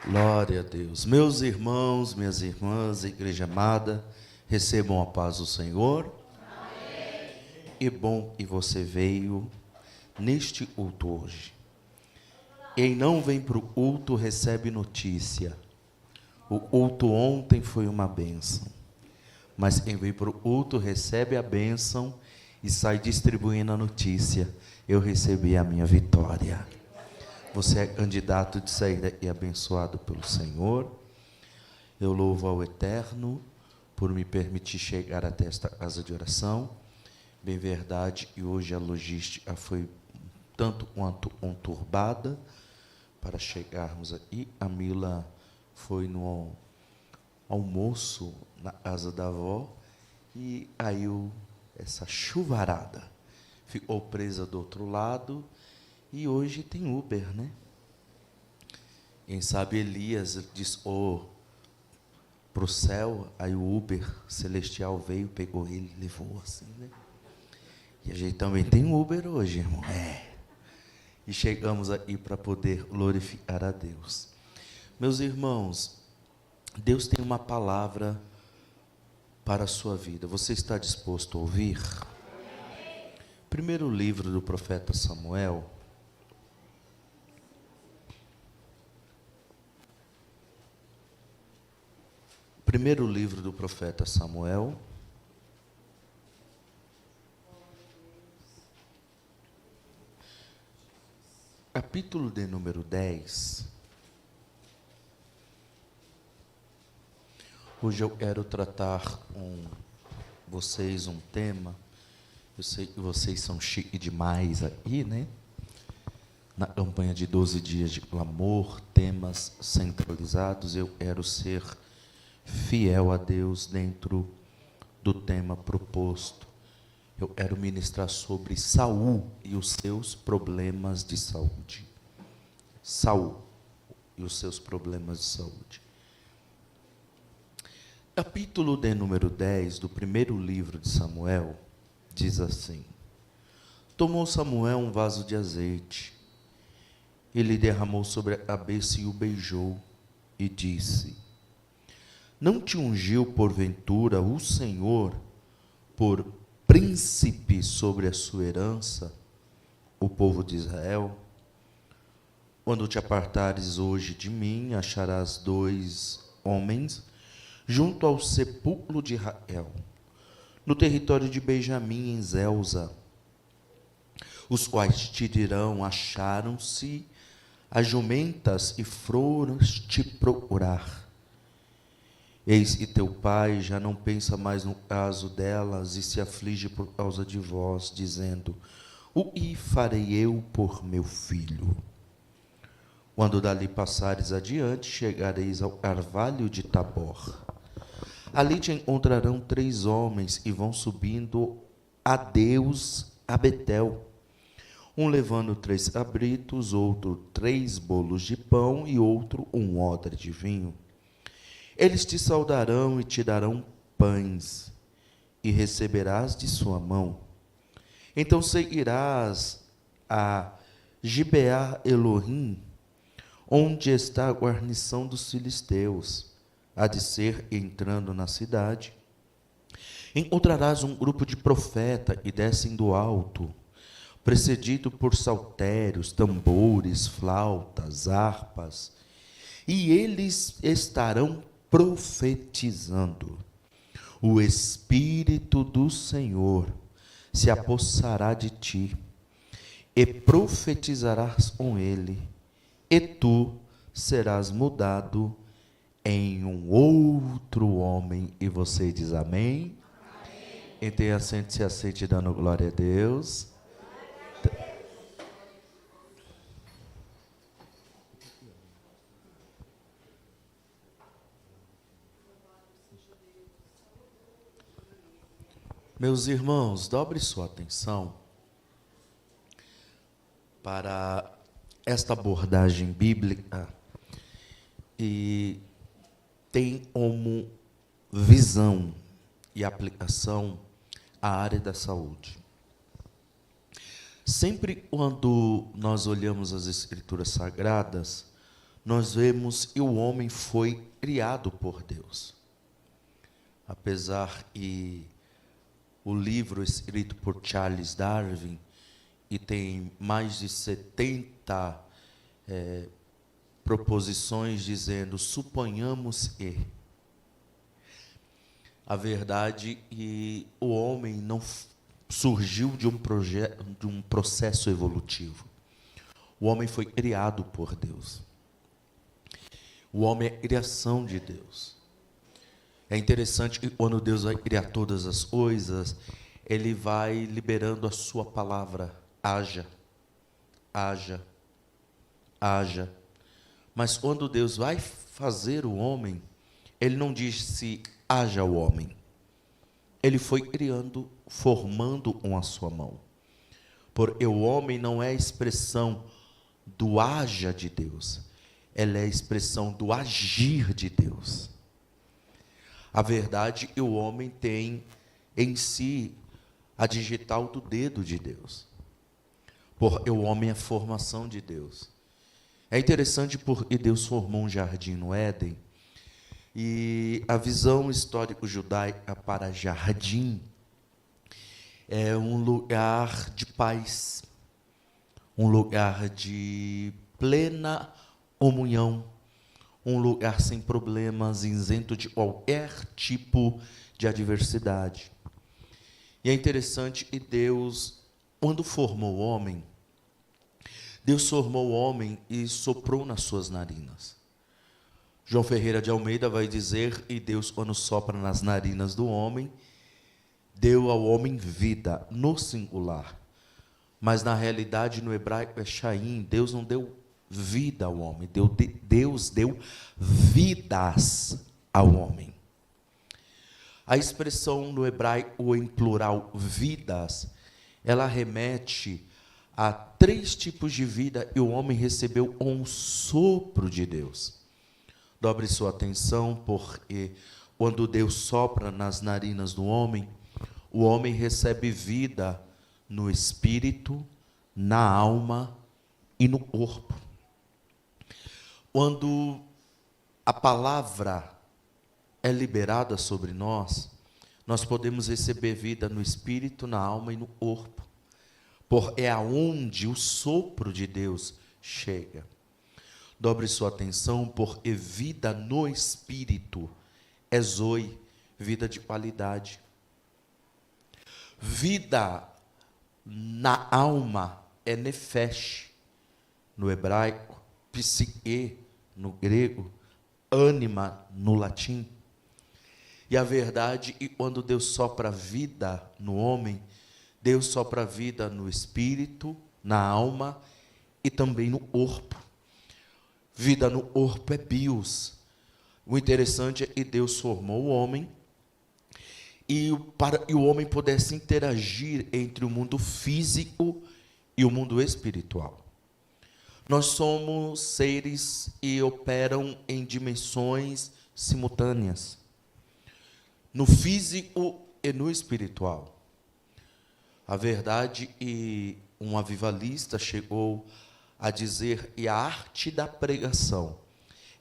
Glória a Deus. Meus irmãos, minhas irmãs, igreja amada, recebam a paz do Senhor. Amém. E bom que você veio neste culto hoje. Quem não vem para o culto recebe notícia. O culto ontem foi uma bênção. Mas quem veio para o culto recebe a bênção e sai distribuindo a notícia. Eu recebi a minha vitória. Você é candidato de sair daqui abençoado pelo Senhor. Eu louvo ao Eterno por me permitir chegar até esta casa de oração. Bem verdade, e hoje a logística foi tanto quanto conturbada para chegarmos aqui. A Mila foi no almoço na casa da avó e aí essa chuvarada ficou presa do outro lado. E hoje tem Uber, né? Quem sabe Elias disse, para o céu, aí o Uber celestial veio, pegou ele, levou assim, né? E a gente também tem Uber hoje, irmão. E chegamos aqui para poder glorificar a Deus. Meus irmãos, Deus tem uma palavra para a sua vida. Você está disposto a ouvir? Primeiro livro do profeta Samuel. Primeiro livro do profeta Samuel, capítulo de número 10. Hoje eu quero tratar com vocês um tema. Eu sei que vocês são chiques demais aqui, né? Na campanha de 12 dias de clamor, temas centralizados, eu quero ser fiel a Deus dentro do tema proposto. Eu quero ministrar sobre Saul e os seus problemas de saúde. Saul e os seus problemas de saúde. Capítulo de número 10 do primeiro livro de Samuel diz assim: Tomou Samuel um vaso de azeite, ele derramou sobre a cabeça e o beijou, e disse: Não te ungiu porventura o Senhor por príncipe sobre a sua herança, o povo de Israel? Quando te apartares hoje de mim, acharás 2 homens junto ao sepulcro de Raquel, no território de Benjamim, em Zelza, os quais te dirão: acharam-se as jumentas e foram te procurar. Eis que teu pai já não pensa mais no caso delas e se aflige por causa de vós, dizendo: o que farei eu por meu filho? Quando dali passares adiante, chegareis ao carvalho de Tabor. Ali te encontrarão 3 homens e vão subindo a Deus a Betel, um levando 3 cabritos, outro 3 bolos de pão e outro um odre de vinho. Eles te saudarão e te darão pães, e receberás de sua mão. Então seguirás a Gibeá Elohim, onde está a guarnição dos filisteus. Há de ser, entrando na cidade, encontrarás um grupo de profetas que descem do alto, precedido por saltérios, tambores, flautas, harpas, e eles estarão profetizando. O Espírito do Senhor se apossará de ti, e profetizarás com ele, e tu serás mudado em um outro homem. E você diz amém? Amém. E tenha assento, se assente dando glória a Deus. Meus irmãos, dobre sua atenção para esta abordagem bíblica e tem como visão e aplicação a área da saúde. Sempre quando nós olhamos as Escrituras Sagradas, nós vemos que o homem foi criado por Deus. Apesar que o livro escrito por Charles Darwin, e tem mais de 70 proposições dizendo, suponhamos que. A verdade é o homem não surgiu de um processo evolutivo. O homem foi criado por Deus. O homem é criação de Deus. É interessante que quando Deus vai criar todas as coisas, Ele vai liberando a sua palavra. Haja, haja, haja. Mas quando Deus vai fazer o homem, Ele não disse, haja o homem. Ele foi criando, formando com a sua mão. Porque o homem não é a expressão do haja de Deus. Ela é a expressão do agir de Deus. A verdade é que o homem tem em si a digital do dedo de Deus. Porque o homem é a formação de Deus. É interessante porque Deus formou um jardim no Éden, e a visão histórico-judaica para jardim é um lugar de paz, um lugar de plena comunhão, um lugar sem problemas, isento de qualquer tipo de adversidade. E é interessante que Deus, quando formou o homem, Deus formou o homem e soprou nas suas narinas. João Ferreira de Almeida vai dizer, e Deus, quando sopra nas narinas do homem, deu ao homem vida, no singular. Mas, na realidade, no hebraico é Shaim, Deus não deu vida ao homem, Deus deu vidas ao homem. A expressão no hebraico em plural, vidas, ela remete a 3 tipos de vida e o homem recebeu um sopro de Deus. Dobre sua atenção, porque quando Deus sopra nas narinas do homem, o homem recebe vida no espírito, na alma e no corpo. Quando a palavra é liberada sobre nós, nós podemos receber vida no espírito, na alma e no corpo. Porque é aonde o sopro de Deus chega. Dobre sua atenção, porque vida no espírito é zoe, vida de qualidade. Vida na alma é nefesh, no hebraico, psique, no grego, ânima, no latim. E a verdade é que quando Deus sopra vida no homem, Deus sopra vida no espírito, na alma e também no corpo. Vida no corpo é bios. O interessante é que Deus formou o homem e para que o homem pudesse interagir entre o mundo físico e o mundo espiritual. Nós somos seres que operam em dimensões simultâneas, no físico e no espiritual. A verdade, e um avivalista chegou a dizer, e a arte da pregação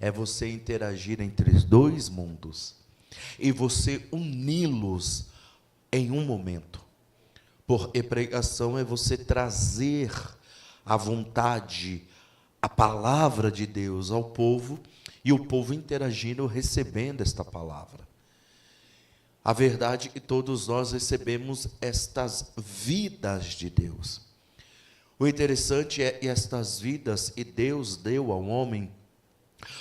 é você interagir entre os 2 mundos e você uni-los em um momento. Porque pregação é você trazer a vontade, a palavra de Deus ao povo, e o povo interagindo, recebendo esta palavra. A verdade é que todos nós recebemos estas vidas de Deus. O interessante é que estas vidas que Deus deu ao homem,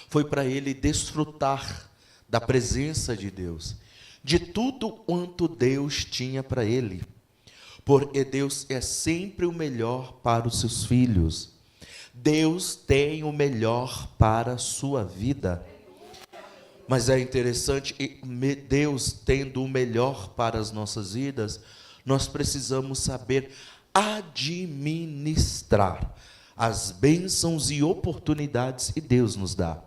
foi para ele desfrutar da presença de Deus, de tudo quanto Deus tinha para ele. Porque Deus é sempre o melhor para os seus filhos. Deus tem o melhor para a sua vida. Mas é interessante, Deus tendo o melhor para as nossas vidas, nós precisamos saber administrar as bênçãos e oportunidades que Deus nos dá.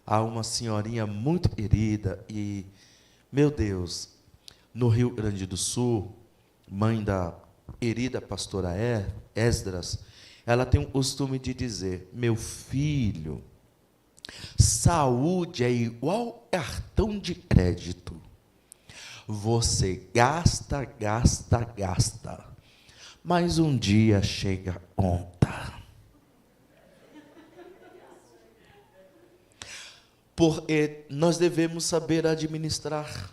Há uma senhorinha muito querida e, meu Deus, no Rio Grande do Sul, mãe da querida pastora Esdras, ela tem o costume de dizer, meu filho, Saúde é igual cartão de crédito. Você gasta, gasta, gasta. Mas um dia chega a conta. Porque nós devemos saber administrar.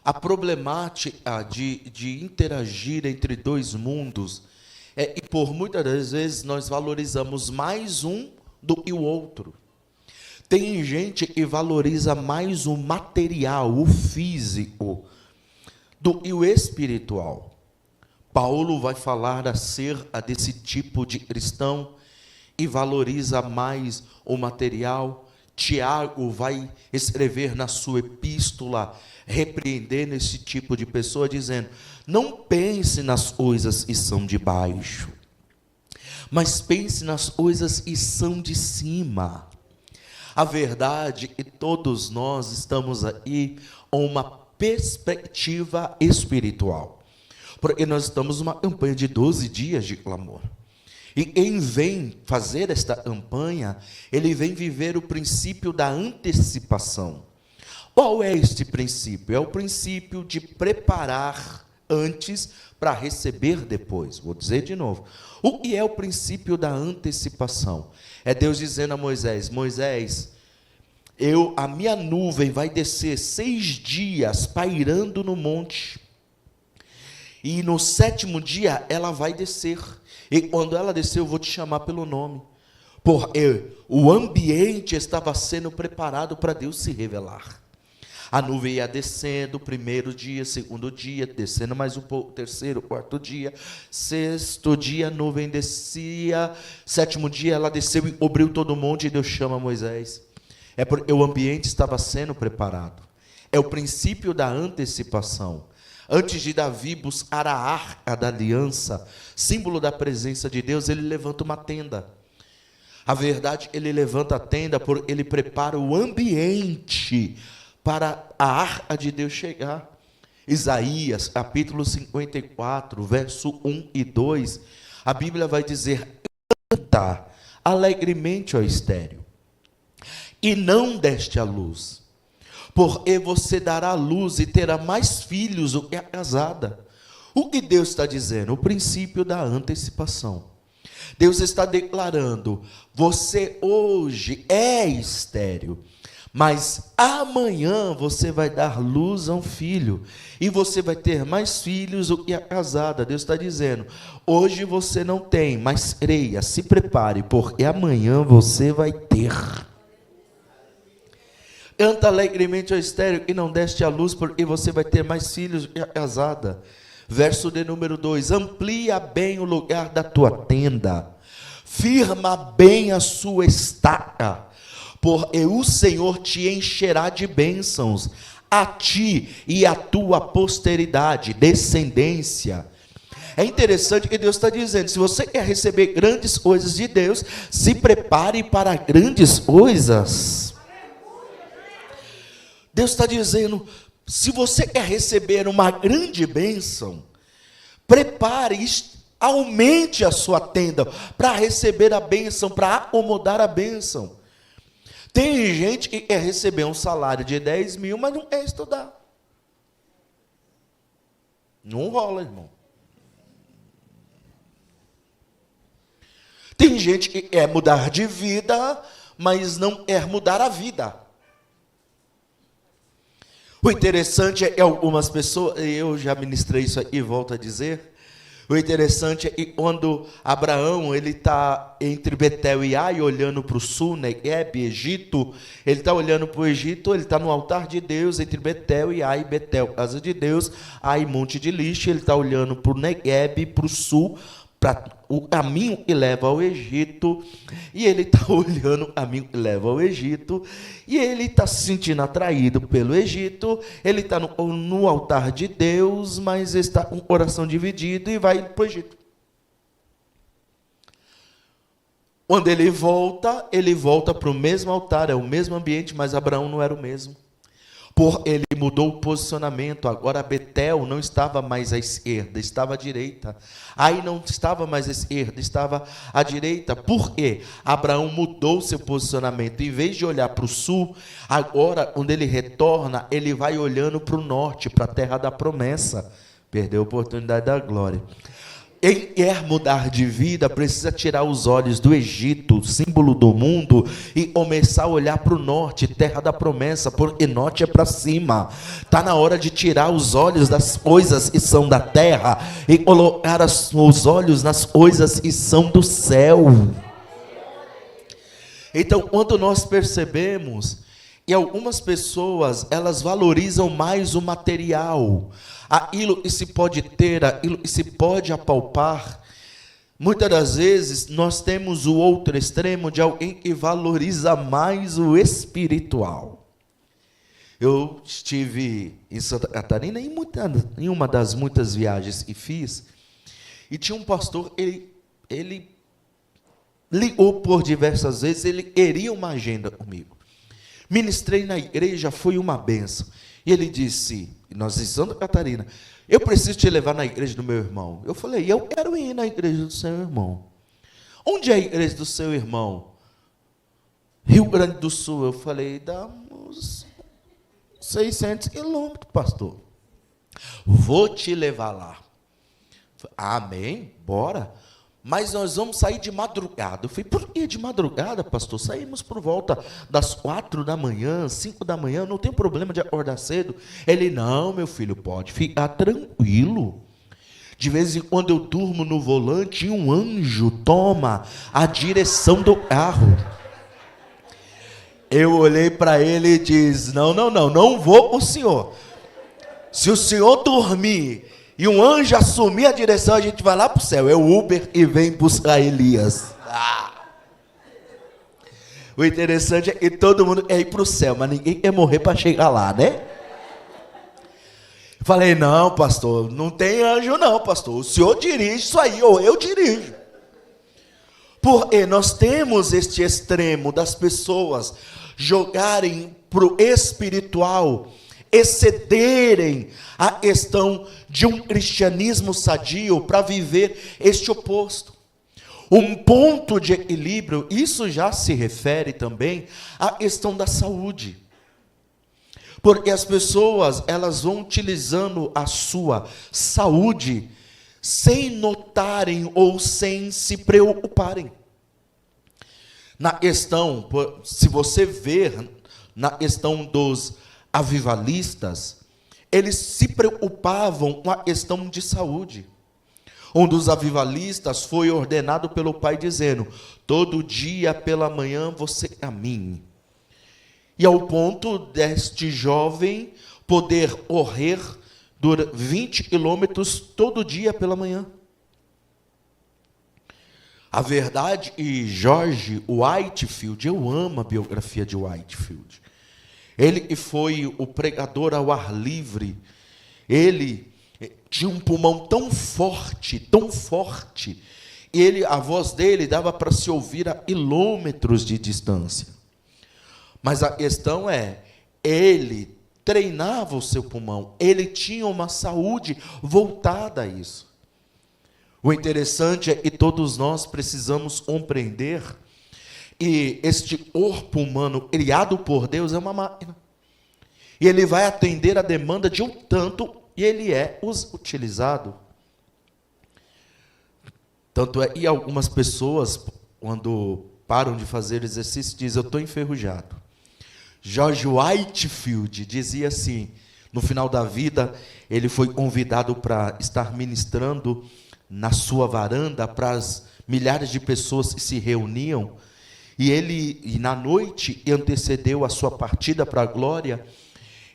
A problemática de interagir entre dois mundos e por muitas das vezes nós valorizamos mais um do que o outro. Tem gente que valoriza mais o material, o físico, do que o espiritual. Paulo vai falar acerca desse tipo de cristão e valoriza mais o material. Tiago vai escrever na sua epístola, repreendendo esse tipo de pessoa, dizendo: não pense nas coisas que são de baixo, mas pense nas coisas que são de cima. A verdade é que todos nós estamos aí com uma perspectiva espiritual, porque nós estamos numa campanha de 12 dias de clamor. E quem vem fazer esta campanha, ele vem viver o princípio da antecipação. Qual é este princípio? É o princípio de preparar antes para receber depois. Vou dizer de novo. O que é o princípio da antecipação? É Deus dizendo a Moisés: Moisés, a minha nuvem vai descer 6 dias pairando no monte. E no 7º dia ela vai descer. E quando ela descer, eu vou te chamar pelo nome. Porque o ambiente estava sendo preparado para Deus se revelar. A nuvem ia descendo, 1º dia, 2º dia, descendo mais um pouco, 3º, 4º dia, 6º dia a nuvem descia, 7º dia ela desceu e cobriu todo o monte e Deus chama Moisés. É porque o ambiente estava sendo preparado. É o princípio da antecipação. Antes de Davi buscar a arca da aliança, símbolo da presença de Deus, ele levanta uma tenda. A verdade, ele levanta a tenda porque ele prepara o ambiente para a arca de Deus chegar. Isaías, capítulo 54, verso 1 e 2, a Bíblia vai dizer: canta alegremente, ó estéril, e não deste a luz, porque você dará luz e terá mais filhos do que a casada. O que Deus está dizendo? O princípio da antecipação. Deus está declarando: você hoje é estéril, mas amanhã você vai dar luz a um filho, e você vai ter mais filhos do que a casada. Deus está dizendo: hoje você não tem, mas creia, se prepare, porque amanhã você vai ter. Canta alegremente ao estéril e não deste a luz, porque você vai ter mais filhos que a casada. Verso de número 2: amplia bem o lugar da tua tenda, firma bem a sua estaca, porque o Senhor te encherá de bênçãos, a ti e a tua posteridade, descendência. É interessante que Deus está dizendo: se você quer receber grandes coisas de Deus, se prepare para grandes coisas. Deus está dizendo: se você quer receber uma grande bênção, prepare, aumente a sua tenda para receber a bênção, para acomodar a bênção. Tem gente que quer receber um salário de 10 mil, mas não quer estudar. Não rola, irmão. Tem gente que quer mudar de vida, mas não quer mudar a vida. O interessante é que algumas pessoas, eu já ministrei isso aqui e volto a dizer, o interessante é que quando Abraão ele está entre Betel e Ai, olhando para o sul, Negueb, Egito, ele está olhando para o Egito, ele está no altar de Deus, entre Betel e Ai, Betel, casa de Deus, Ai, monte de lixo, ele está olhando para o Negueb, para o sul, para o caminho que leva ao Egito, e ele está olhando o caminho que leva ao Egito, e ele está se sentindo atraído pelo Egito, ele está no altar de Deus, mas está com o coração dividido e vai para o Egito. Quando ele volta para o mesmo altar, é o mesmo ambiente, mas Abraão não era o mesmo. Ele mudou o posicionamento. Agora Betel não estava mais à esquerda, estava à direita. Aí não estava mais à esquerda, estava à direita. Por quê? Abraão mudou seu posicionamento. Em vez de olhar para o sul, agora, quando ele retorna, ele vai olhando para o norte, para a terra da promessa. Perdeu a oportunidade da glória. Quem quer mudar de vida precisa tirar os olhos do Egito, símbolo do mundo, e começar a olhar para o norte, terra da promessa, porque norte é para cima. Está na hora de tirar os olhos das coisas que são da terra e colocar os olhos nas coisas que são do céu. Então, quando nós percebemos, e algumas pessoas, elas valorizam mais o material, aquilo que se pode ter, aquilo que se pode apalpar. Muitas das vezes, nós temos o outro extremo de alguém que valoriza mais o espiritual. Eu estive em Santa Catarina em uma das muitas viagens que fiz, e tinha um pastor, ele ligou por diversas vezes, ele queria uma agenda comigo. Ministrei na igreja, foi uma bênção. E ele disse, nós em Santa Catarina, eu preciso te levar na igreja do meu irmão. Eu falei, eu quero ir na igreja do seu irmão. Onde é a igreja do seu irmão? Rio Grande do Sul. Eu falei, dá uns 600 quilômetros, pastor. Vou te levar lá. Amém, bora. Mas nós vamos sair de madrugada. Eu falei, por que de madrugada, pastor? Saímos por volta das 4 da manhã, 5 da manhã, não tem problema de acordar cedo. Ele, não, meu filho, pode ficar tranquilo. De vez em quando eu durmo no volante e um anjo toma a direção do carro. Eu olhei para ele e disse, não vou com o senhor. Se o senhor dormir e um anjo assumir a direção, a gente vai lá para o céu. É o Uber e vem buscar Elias. O interessante é que todo mundo quer ir para o céu, mas ninguém quer morrer para chegar lá, né? Falei, não, pastor, não tem anjo não, pastor. O senhor dirige isso aí, ou eu dirijo. Porque nós temos este extremo das pessoas jogarem para o espiritual, excederem a questão de um cristianismo sadio para viver este oposto. Um ponto de equilíbrio, isso já se refere também à questão da saúde. Porque as pessoas, elas vão utilizando a sua saúde sem notarem ou sem se preocuparem. Na questão, se você ver na questão dos avivalistas, eles se preocupavam com a questão de saúde. Um dos avivalistas foi ordenado pelo pai dizendo, todo dia pela manhã você caminhe. E ao ponto deste jovem poder correr 20 quilômetros todo dia pela manhã. A verdade, e George Whitefield, eu amo a biografia de Whitefield. Ele que foi o pregador ao ar livre, ele tinha um pulmão tão forte, a voz dele dava para se ouvir a quilômetros de distância. Mas a questão é, ele treinava o seu pulmão, ele tinha uma saúde voltada a isso. O interessante é que todos nós precisamos compreender que este corpo humano criado por Deus é uma máquina. E ele vai atender a demanda de um tanto, e ele é utilizado. Tanto é, e algumas pessoas, quando param de fazer exercício, dizem, eu estou enferrujado. George Whitefield dizia assim, no final da vida, ele foi convidado para estar ministrando na sua varanda para as milhares de pessoas que se reuniam, e na noite que antecedeu a sua partida para a glória,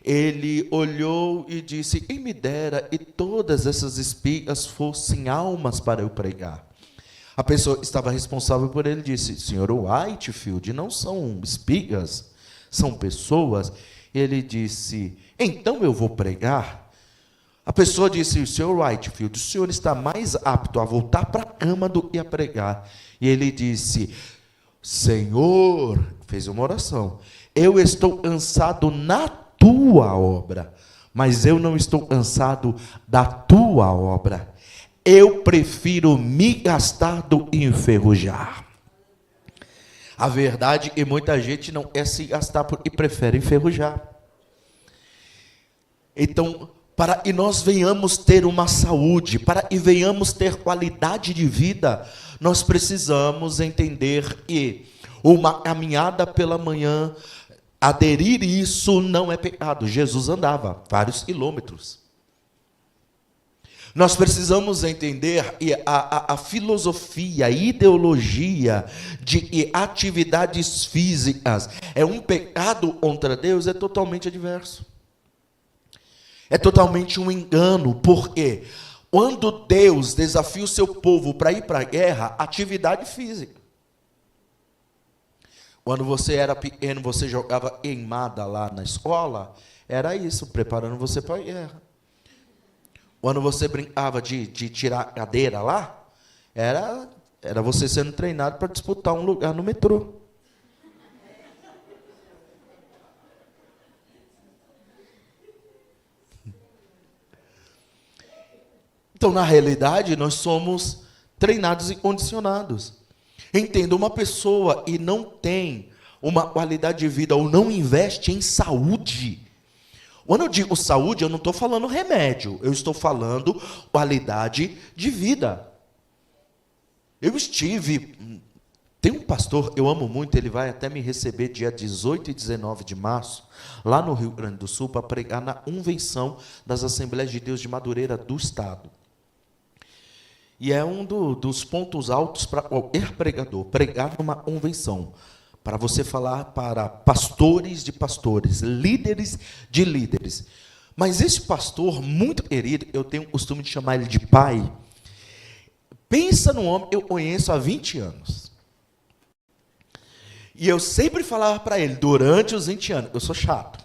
ele olhou e disse, quem me dera e todas essas espigas fossem almas para eu pregar. A pessoa que estava responsável por ele disse, senhor Whitefield, não são espigas, são pessoas. Ele disse, então eu vou pregar. A pessoa disse, senhor Whitefield, o senhor está mais apto a voltar para a cama do que a pregar. E ele disse, Senhor, fez uma oração, eu estou cansado naturalmente tua obra, mas eu não estou cansado da tua obra. Eu prefiro me gastar do que enferrujar. A verdade é que muita gente não quer se gastar porque prefere enferrujar. Então, para que nós venhamos ter uma saúde, para que venhamos ter qualidade de vida, nós precisamos entender que uma caminhada pela manhã, aderir isso não é pecado. Jesus andava vários quilômetros. Nós precisamos entender a filosofia, a ideologia de que atividades físicas é um pecado contra Deus, é totalmente adverso. É totalmente um engano, porque quando Deus desafia o seu povo para ir para a guerra, atividade física. Quando você era pequeno, você jogava queimada lá na escola, era isso, preparando você para a guerra. Quando você brincava de tirar a cadeira lá, era você sendo treinado para disputar um lugar no metrô. Então, na realidade, nós somos treinados e condicionados. Entenda, uma pessoa e não tem uma qualidade de vida ou não investe em saúde. Quando eu digo saúde, eu não estou falando remédio, eu estou falando qualidade de vida. Tem um pastor, eu amo muito, ele vai até me receber dia 18 e 19 de março, lá no Rio Grande do Sul, para pregar na convenção das Assembleias de Deus de Madureira do Estado. E é um dos pontos altos para qualquer pregador, pregar numa convenção, para você falar para pastores de pastores, líderes de líderes. Mas esse pastor, muito querido, eu tenho o costume de chamar ele de pai. Pensa num homem que eu conheço há 20 anos. E eu sempre falava para ele, durante os 20 anos, eu sou chato.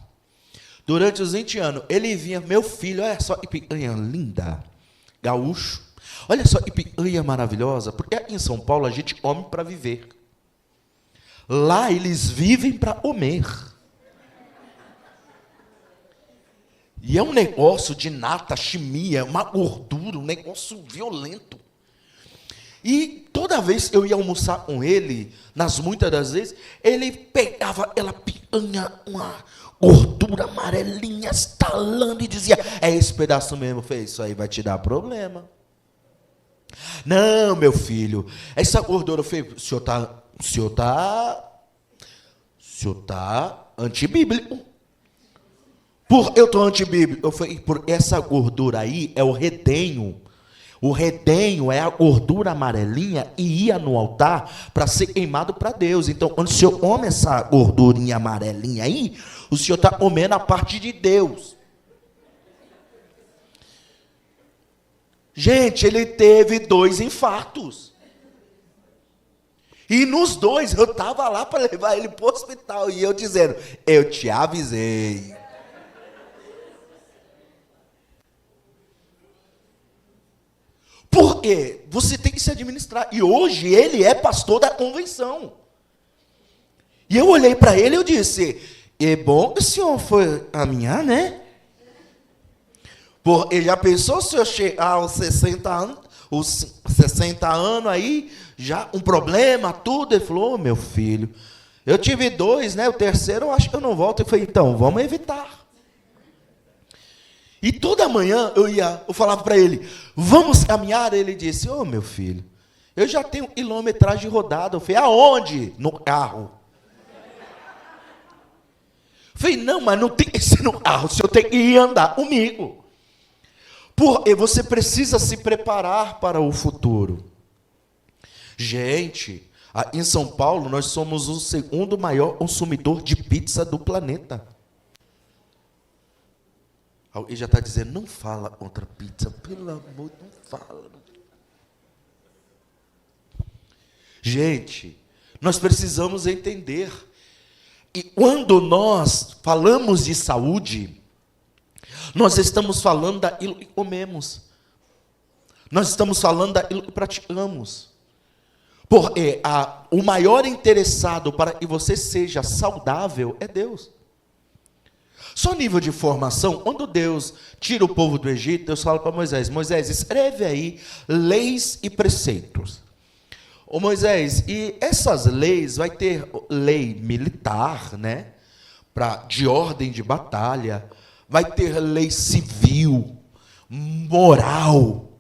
Durante os 20 anos, ele vinha, meu filho, olha só que picanha linda, gaúcho. Olha só que picanha maravilhosa, porque aqui em São Paulo a gente come para viver. Lá eles vivem para comer. E é um negócio de nata, chimia, uma gordura, um negócio violento. E toda vez que eu ia almoçar com ele, muitas das vezes, ele pegava aquela picanha, uma gordura amarelinha, estalando, e dizia, é esse pedaço mesmo, fez isso aí vai te dar problema. Não, meu filho, essa gordura, o senhor está antibíblico. Eu estou antibíblico. Eu falei, por essa gordura aí é o redenho. O redenho é a gordura amarelinha e ia no altar para ser queimado para Deus. Então, quando o senhor come essa gordurinha amarelinha aí, o senhor está comendo a parte de Deus. Gente, ele teve 2 infartos. E nos 2, eu estava lá para levar ele para o hospital. E eu dizendo, eu te avisei. Por quê? Você tem que se administrar. E hoje ele é pastor da convenção. E eu olhei para ele e eu disse, é bom que o senhor foi caminhar, né? Ele já pensou se eu chegar aos 60 anos, aí, já um problema, tudo? Ele falou, meu filho, eu tive 2, né? O terceiro eu acho que eu não volto. Eu falei, então, vamos evitar. E toda manhã eu falava para ele, vamos caminhar? Ele disse, meu filho, eu já tenho quilometragem rodada. Eu falei, aonde? No carro. Eu falei, não, mas não tem que ser no carro, o senhor tem que ir andar comigo. Porque você precisa se preparar para o futuro. Gente, em São Paulo, nós somos o 2º maior consumidor de pizza do planeta. Alguém já está dizendo, não fala contra pizza, pelo amor, não fala. Gente, nós precisamos entender. E quando nós falamos de saúde, nós estamos falando daquilo que comemos. Nós estamos falando daquilo que praticamos. Porque o maior interessado para que você seja saudável é Deus. Só nível de formação, quando Deus tira o povo do Egito, Deus fala para Moisés: Moisés, escreve aí leis e preceitos. Ô Moisés, e essas leis, vai ter lei militar, né? De ordem de batalha, vai ter lei civil, moral,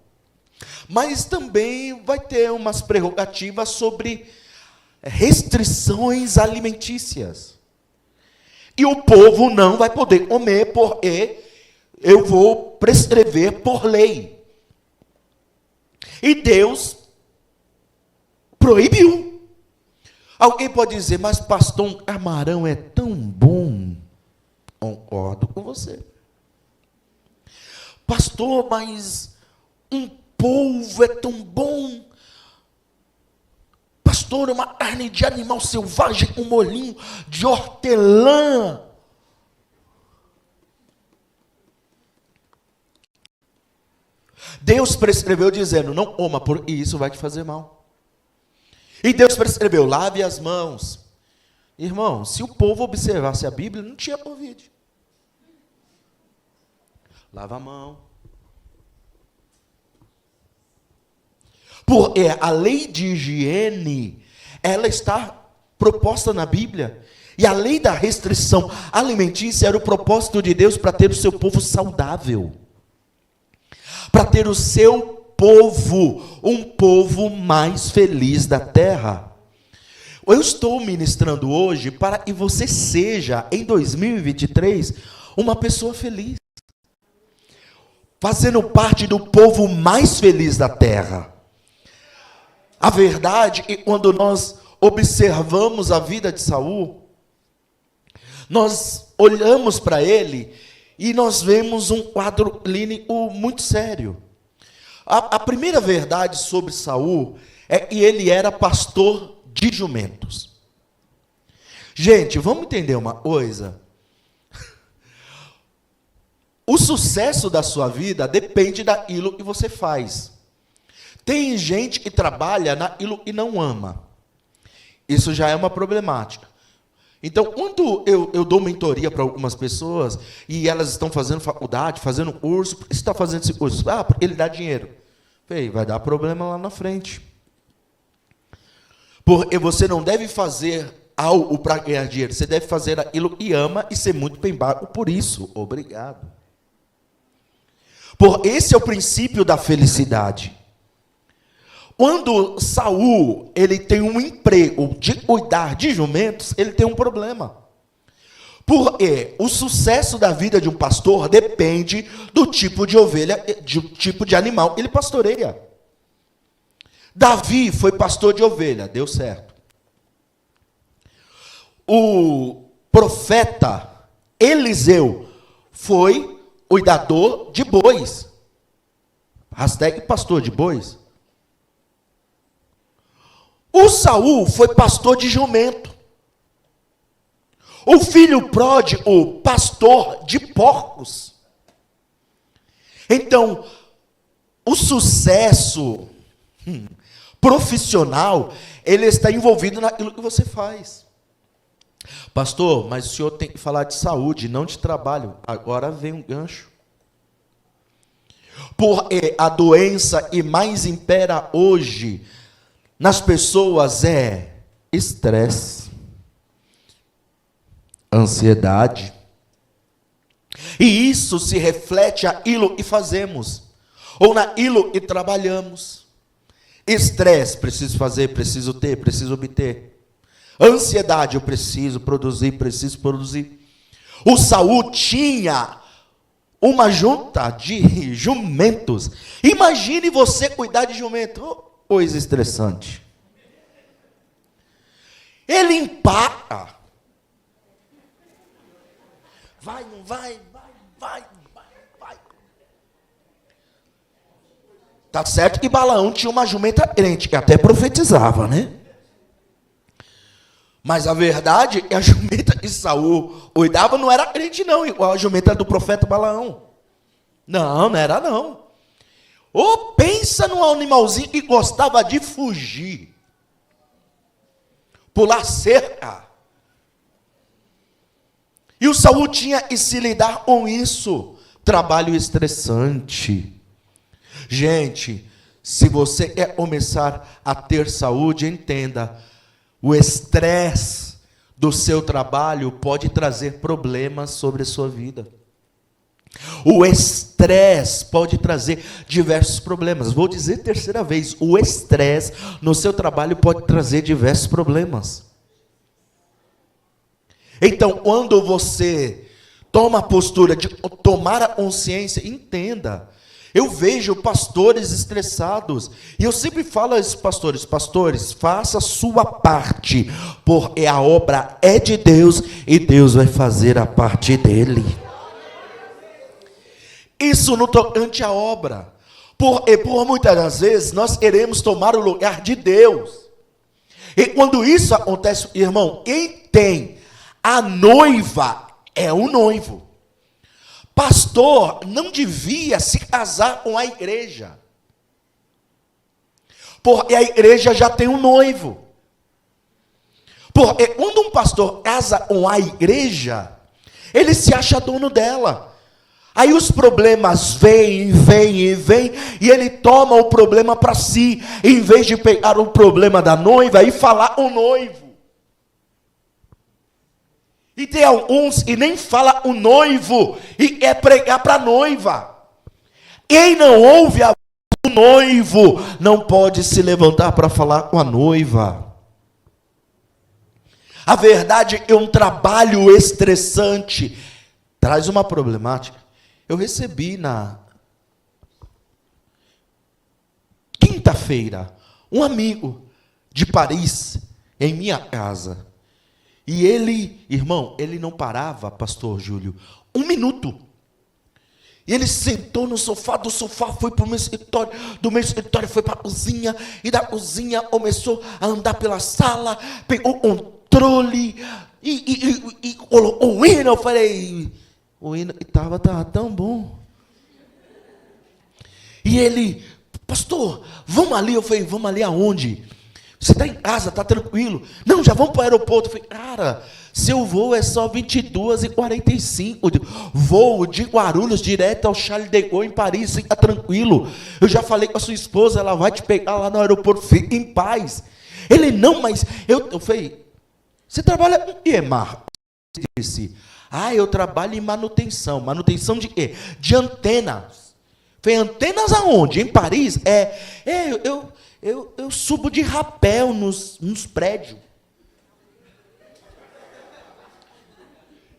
mas também vai ter umas prerrogativas sobre restrições alimentícias. E o povo não vai poder comer, porque eu vou prescrever por lei. E Deus proibiu. Alguém pode dizer: mas pastor, um camarão é tão bom. Concordo com você. Pastor, mas um polvo é tão bom. Pastor, uma carne de animal selvagem, um molhinho de hortelã. Deus prescreveu dizendo: não coma, porque isso vai te fazer mal. E Deus prescreveu: lave as mãos. Irmão, se o povo observasse a Bíblia, não tinha Covid. Lava a mão. Porque a lei de higiene, ela está proposta na Bíblia. E a lei da restrição alimentícia era o propósito de Deus para ter o seu povo saudável. Para ter o seu povo, um povo mais feliz da terra. Eu estou ministrando hoje para que você seja, em 2023, uma pessoa feliz. Fazendo parte do povo mais feliz da terra. A verdade é que quando nós observamos a vida de Saul, nós olhamos para ele e nós vemos um quadro clínico muito sério. A primeira verdade sobre Saul é que ele era pastor de jumentos. Gente, vamos entender uma coisa. O sucesso da sua vida depende daquilo que você faz. Tem gente que trabalha naquilo e não ama. Isso já é uma problemática. Então, quando eu dou mentoria para algumas pessoas e elas estão fazendo faculdade, fazendo curso, por que você está fazendo esse curso? Ah, porque ele dá dinheiro. Vai dar problema lá na frente. Porque você não deve fazer algo para ganhar dinheiro. Você deve fazer aquilo que ama e ser muito bem pago por isso. Obrigado. Esse é o princípio da felicidade. Quando Saul, ele tem um emprego de cuidar de jumentos, ele tem um problema. Porque o sucesso da vida de um pastor depende do tipo de ovelha, do tipo de animal que ele pastoreia. Davi foi pastor de ovelha, deu certo. O profeta Eliseu foi cuidador de bois. Hashtag pastor de bois. O Saul foi pastor de jumento. O filho pródigo, pastor de porcos. Então, o sucesso profissional, ele está envolvido naquilo que você faz. Pastor, mas o senhor tem que falar de saúde, não de trabalho. Agora vem um gancho. Porque a doença que mais impera hoje nas pessoas é estresse, ansiedade. E isso se reflete naquilo que fazemos, ou naquilo que trabalhamos. Estresse, preciso fazer, preciso ter, preciso obter. Ansiedade, eu preciso produzir. O Saul tinha uma junta de jumentos. Imagine você cuidar de jumento. Coisa estressante. Ele empaca. Vai, não vai, vai. Tá certo que Balaão tinha uma jumenta crente, que até profetizava, né? Mas a verdade é que a jumenta que Saul cuidava não era crente, não, igual a jumenta do profeta Balaão. Não era, não. Ou pensa num animalzinho que gostava de fugir, pular cerca. E o Saul tinha que se lidar com isso. Trabalho estressante. Gente, se você quer começar a ter saúde, entenda, o estresse do seu trabalho pode trazer problemas sobre a sua vida. O estresse pode trazer diversos problemas. Vou dizer terceira vez, o estresse no seu trabalho pode trazer diversos problemas. Então, quando você toma a postura de tomar a consciência, entenda. Eu vejo pastores estressados, e eu sempre falo a esses pastores, faça a sua parte, porque a obra é de Deus, e Deus vai fazer a parte dele. Isso no tocante à obra, por muitas das vezes nós queremos tomar o lugar de Deus, e quando isso acontece, irmão, quem tem a noiva é o noivo. Pastor não devia se casar com a igreja, porque a igreja já tem um noivo. Porque quando um pastor casa com a igreja, ele se acha dono dela. Aí os problemas vêm, e ele toma o problema para si, em vez de pegar o problema da noiva e falar com o noivo. E tem alguns que nem fala o noivo e quer pregar para a noiva. Quem não ouve a voz do noivo não pode se levantar para falar com a noiva. A verdade é que um trabalho estressante traz uma problemática. Eu recebi na quinta-feira um amigo de Paris em minha casa. E ele, irmão, ele não parava, pastor Júlio, 1 minuto. E ele sentou no sofá, do sofá foi para o meu escritório, do meu escritório foi para a cozinha, e da cozinha começou a andar pela sala, pegou o controle, e colocou o hino. Eu falei, o hino estava tão bom. E ele, pastor, vamos ali. Eu falei, vamos ali aonde? Você está em casa, está tranquilo? Não, já vamos para o aeroporto. Eu falei, cara, seu voo é só 22h45. Voo de Guarulhos direto ao Charles de Gaulle em Paris, fica tranquilo. Eu já falei com a sua esposa, ela vai te pegar lá no aeroporto, fica em paz. Ele, não, mas eu falei, você trabalha com o quê, Marcos? Ele disse, eu trabalho em manutenção. Manutenção de quê? De antenas. Eu falei, antenas aonde? Em Paris? Eu subo de rapel nos prédios.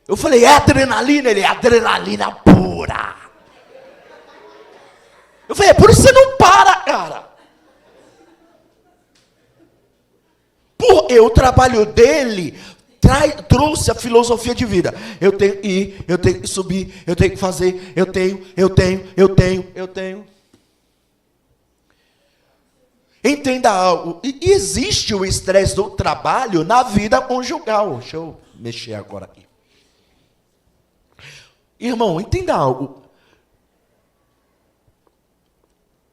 Eu falei, é adrenalina? Ele, é adrenalina pura. Eu falei, é por isso que você não para, cara. Porque o trabalho dele trouxe a filosofia de vida. Eu tenho que ir, eu tenho que subir, eu tenho que fazer, eu tenho. Entenda algo, e existe o estresse do trabalho na vida conjugal. Deixa eu mexer agora aqui. Irmão, entenda algo.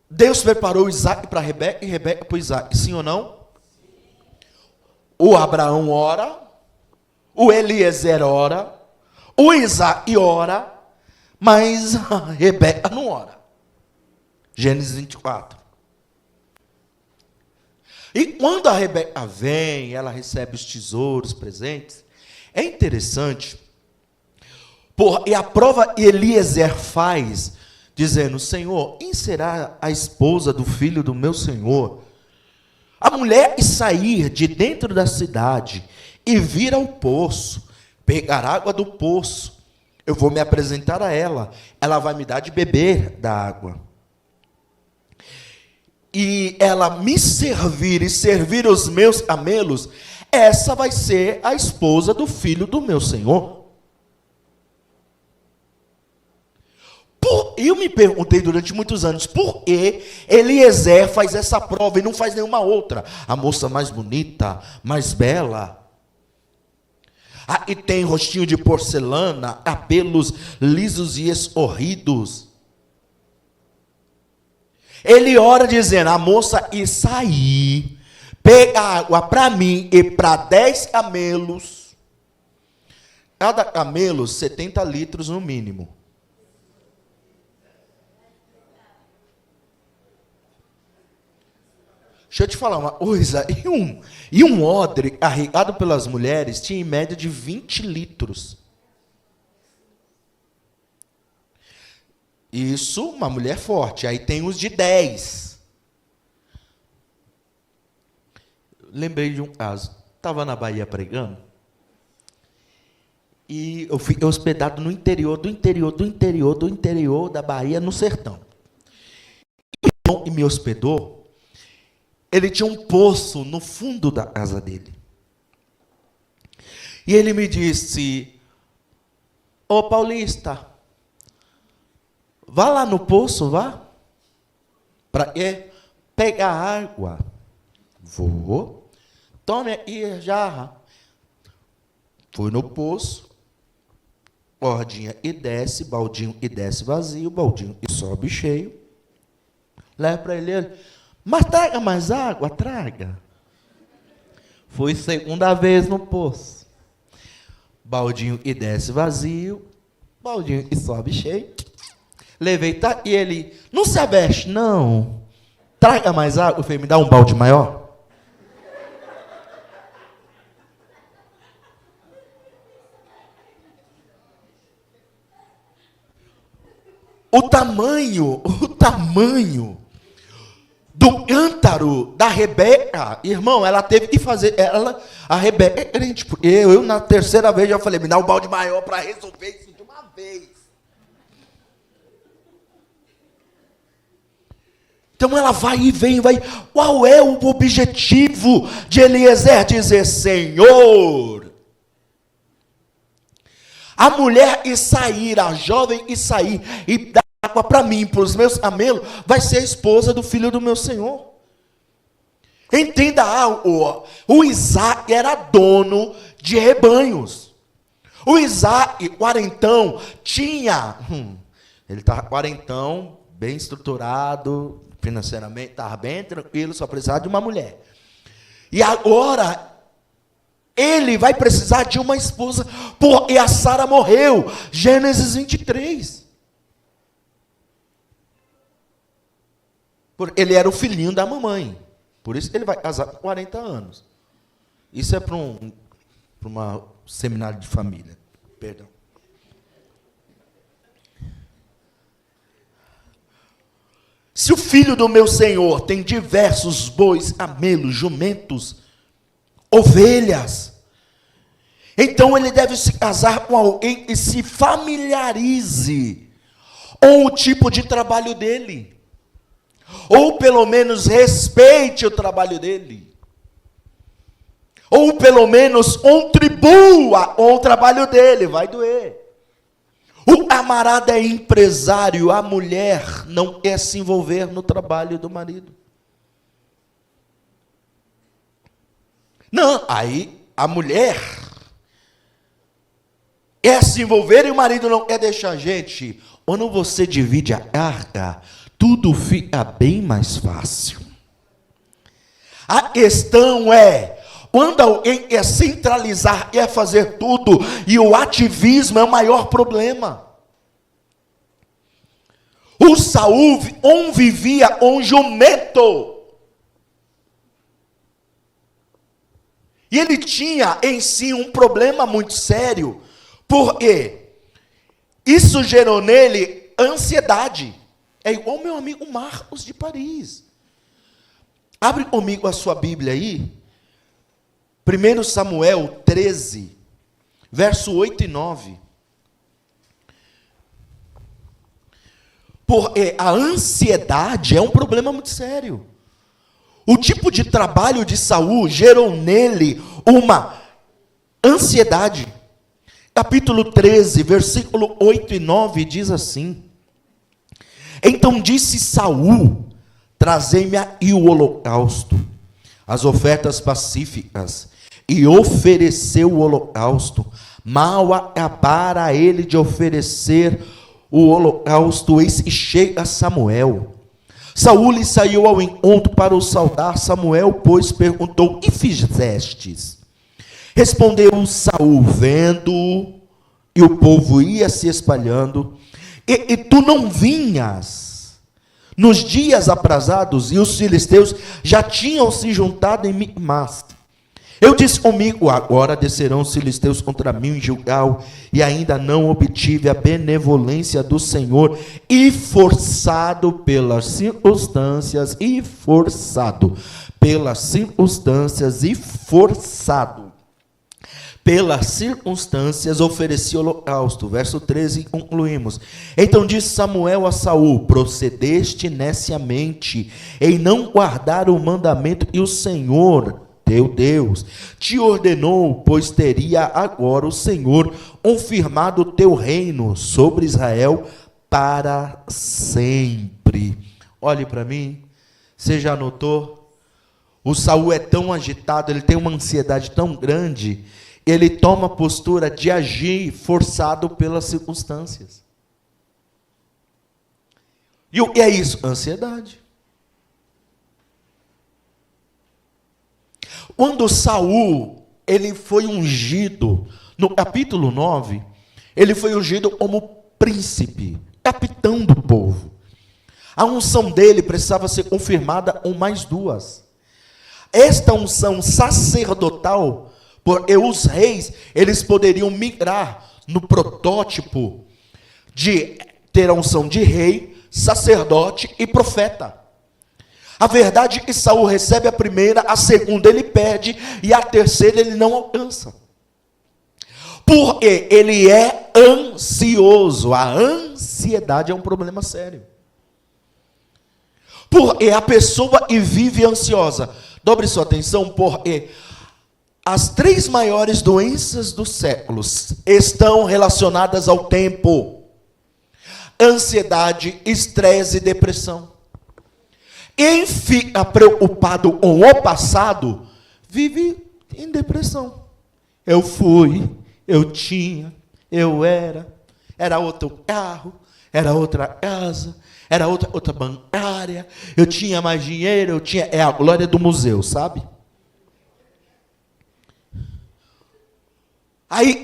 Deus preparou Isaac para Rebeca e Rebeca para Isaac, sim ou não? O Abraão ora, o Eliezer ora, o Isaac ora, mas a Rebeca não ora. Gênesis 24. E quando a Rebeca vem, ela recebe os tesouros, presentes. É interessante, e a prova Eliezer faz, dizendo, Senhor, quem será a esposa do filho do meu Senhor? A mulher sair de dentro da cidade e vir ao poço, pegar água do poço, eu vou me apresentar a ela, ela vai me dar de beber da água. E ela me servir e servir os meus camelos, essa vai ser a esposa do filho do meu Senhor. Eu me perguntei durante muitos anos, por que Eliezer faz essa prova e não faz nenhuma outra? A moça mais bonita, mais bela. E tem rostinho de porcelana, cabelos lisos e escorridos. Ele ora dizendo, a moça ir sair, pegar água para mim e para 10 camelos, Cada camelo, 70 litros no mínimo. Deixa eu te falar uma coisa. E um odre carregado pelas mulheres tinha em média de 20 litros. Isso, uma mulher forte. Aí tem os de 10. Lembrei de um caso. Estava na Bahia pregando. E eu fiquei hospedado no interior da Bahia, no sertão. E o irmão que me hospedou, ele tinha um poço no fundo da casa dele. E ele me disse: ô Paulista, vá lá no poço, vá. Para quê? Pegar água. Vou. Tome aí a jarra. Fui no poço. Bordinha e desce, baldinho e desce vazio, baldinho e sobe cheio. Leva para ele. Mas traga mais água, traga. Fui segunda vez no poço. Baldinho e desce vazio, baldinho e sobe cheio. Levei, tá, e ele, não se aveste, não. Traga mais água. Eu falei, me dá um balde maior. O tamanho do cântaro da Rebeca, irmão, ela teve que fazer, a Rebeca é crente, porque eu na terceira vez já falei, me dá um balde maior para resolver isso de uma vez. Então ela vai e vem, vai. Qual é o objetivo de Eliezer? Dizer, Senhor, a mulher e sair, a jovem e sair, e dar água para mim, para os meus camelos, vai ser a esposa do filho do meu Senhor. Entenda algo, o Isaac era dono de rebanhos. O Isaac, quarentão, tinha, ele estava quarentão, bem estruturado, financeiramente, estava bem tranquilo, só precisava de uma mulher. E agora, ele vai precisar de uma esposa, porque a Sara morreu, Gênesis 23. Ele era o filhinho da mamãe. Por isso ele vai casar com 40 anos. Isso é para um seminário de família. Perdão. Se o filho do meu Senhor tem diversos bois, camelos, jumentos, ovelhas, então ele deve se casar com alguém e se familiarize com o tipo de trabalho dele. Ou pelo menos respeite o trabalho dele. Ou pelo menos contribua com o trabalho dele, vai doer. O camarada é empresário, a mulher não quer se envolver no trabalho do marido. Não, aí a mulher quer se envolver e o marido não quer deixar. Gente, quando você divide a carga, tudo fica bem mais fácil. A questão é, quando alguém quer centralizar, quer fazer tudo, e o ativismo é o maior problema. O Saul vivia com jumento. E ele tinha em si um problema muito sério, porque isso gerou nele ansiedade. É igual meu amigo Marcos de Paris. Abre comigo a sua Bíblia aí. 1 Samuel 13, verso 8 e 9. Porque a ansiedade é um problema muito sério. O tipo de trabalho de Saul gerou nele uma ansiedade. Capítulo 13, versículo 8 e 9 diz assim: então disse Saul, trazei-me aí o holocausto, as ofertas pacíficas, e ofereceu o holocausto. Mal acabara ele de oferecer o holocausto, eis que chega Samuel. Saul lhe saiu ao encontro para o saudar. Samuel, pois, perguntou: que fizestes? Respondeu Saul: vendo e o povo ia se espalhando, e tu não vinhas nos dias aprazados, e os filisteus já tinham se juntado em Micmas. Eu disse comigo, agora descerão os filisteus contra mim em Gilgal, e ainda não obtive a benevolência do Senhor, e forçado pelas circunstâncias, ofereci holocausto. Verso 13, concluímos. Então disse Samuel a Saul: procedeste neciamente em não guardar o mandamento que o Senhor teu Deus te ordenou, pois teria agora o Senhor confirmado o teu reino sobre Israel para sempre. Olhe para mim, você já notou? O Saul é tão agitado, ele tem uma ansiedade tão grande, ele toma a postura de agir forçado pelas circunstâncias. E o que é isso? Ansiedade. Quando Saul, ele foi ungido, no capítulo 9, ele foi ungido como príncipe, capitão do povo. A unção dele precisava ser confirmada com mais duas. Esta unção sacerdotal, porque os reis, eles poderiam migrar no protótipo de ter a unção de rei, sacerdote e profeta. A verdade é que Saul recebe a primeira, a segunda ele perde, e a terceira ele não alcança. Porque ele é ansioso. A ansiedade é um problema sério. Porque a pessoa que vive ansiosa, dobre sua atenção, porque as 3 maiores doenças dos séculos estão relacionadas ao tempo: ansiedade, estresse e depressão. Quem fica preocupado com o passado, vive em depressão. Eu fui, eu tinha, eu era outro carro, era outra casa, era outra bancária, eu tinha mais dinheiro, é a glória do museu, sabe? Aí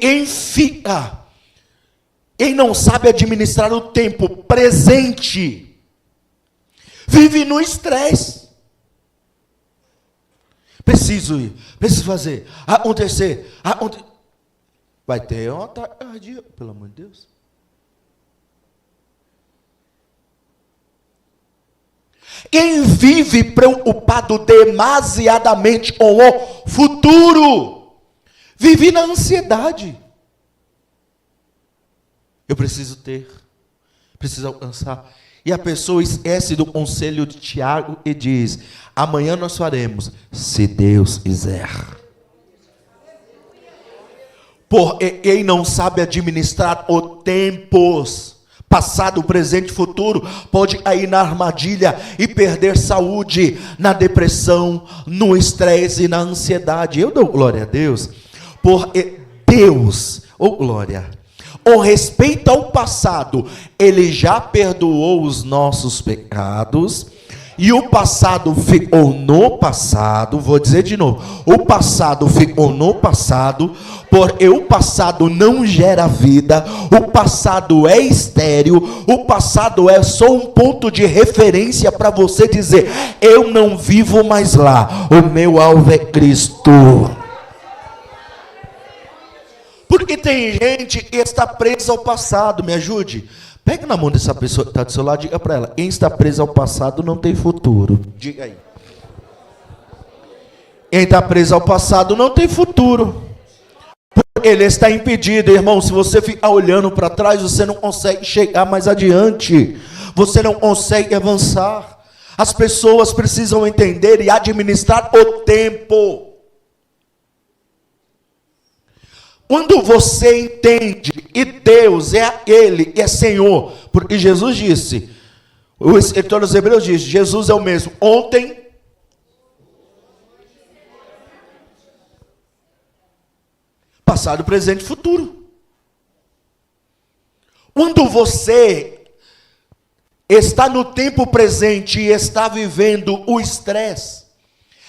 quem não sabe administrar o tempo presente, vive no estresse. Preciso fazer, acontecer. Vai ter uma taquicardia, pelo amor de Deus. Quem vive preocupado demasiadamente com o futuro, vive na ansiedade. Eu preciso alcançar. E a pessoa esquece do conselho de Tiago e diz: amanhã nós faremos, se Deus quiser. Porque quem não sabe administrar os tempos, passado, presente e futuro, pode cair na armadilha e perder saúde, na depressão, no estresse e na ansiedade. Eu dou glória a Deus, porque Deus, glória, com respeito ao passado, Ele já perdoou os nossos pecados, e o passado ficou no passado. Vou dizer de novo: o passado ficou no passado, porque o passado não gera vida, o passado é estéril, o passado é só um ponto de referência para você dizer: eu não vivo mais lá, o meu alvo é Cristo. Porque tem gente que está presa ao passado. Me ajude. Pega na mão dessa pessoa que está do seu lado e diga para ela: quem está preso ao passado não tem futuro. Diga aí. Quem está preso ao passado não tem futuro. Porque ele está impedido, irmão. Se você ficar olhando para trás, você não consegue chegar mais adiante. Você não consegue avançar. As pessoas precisam entender e administrar o tempo. Quando você entende que Deus é aquele que é Senhor, porque Jesus disse, o escritor dos Hebreus diz, Jesus é o mesmo ontem, passado, presente e futuro. Quando você está no tempo presente e está vivendo o estresse,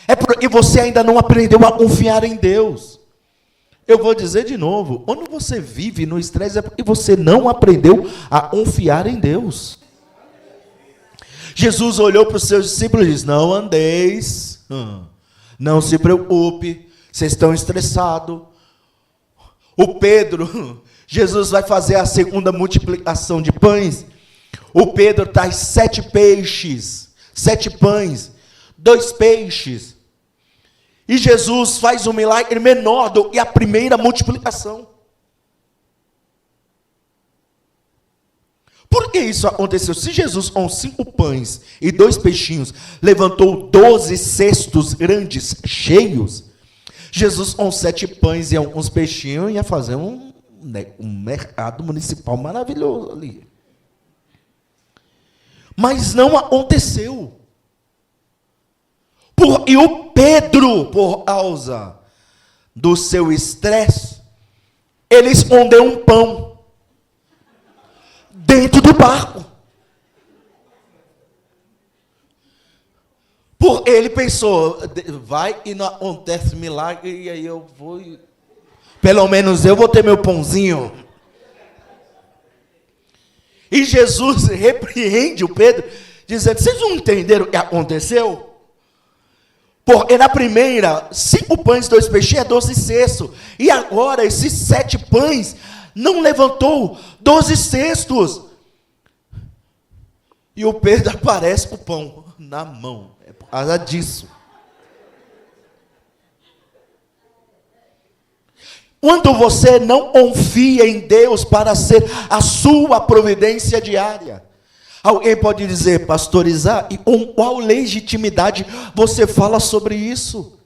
é porque você ainda não aprendeu a confiar em Deus. Eu vou dizer de novo, quando você vive no estresse é porque você não aprendeu a confiar em Deus. Jesus olhou para os seus discípulos e disse: não andeis, não se preocupe, vocês estão estressados. O Pedro, Jesus vai fazer a segunda multiplicação de pães. O Pedro traz 7 peixes, 7 pães, 2 peixes. E Jesus faz um milagre menor do que a primeira multiplicação. Por que isso aconteceu? Se Jesus, com 5 pães e 2 peixinhos, levantou 12 cestos grandes, cheios, Jesus, com 7 pães e alguns peixinhos, ia fazer um mercado municipal maravilhoso ali. Mas não aconteceu. E o Pedro, por causa do seu estresse, ele escondeu um pão dentro do barco. Ele pensou, vai e não acontece milagre, e aí eu vou, pelo menos eu vou ter meu pãozinho. E Jesus repreende o Pedro, dizendo: vocês não entenderam o que aconteceu? Porque na primeira, 5 pães e 2 peixes é 12 cestos. E agora, esses 7 pães não levantou 12 cestos. E o Pedro aparece com o pão na mão. É por causa disso. Quando você não confia em Deus para ser a sua providência diária, alguém pode dizer: pastor Isaac, com qual legitimidade você fala sobre isso?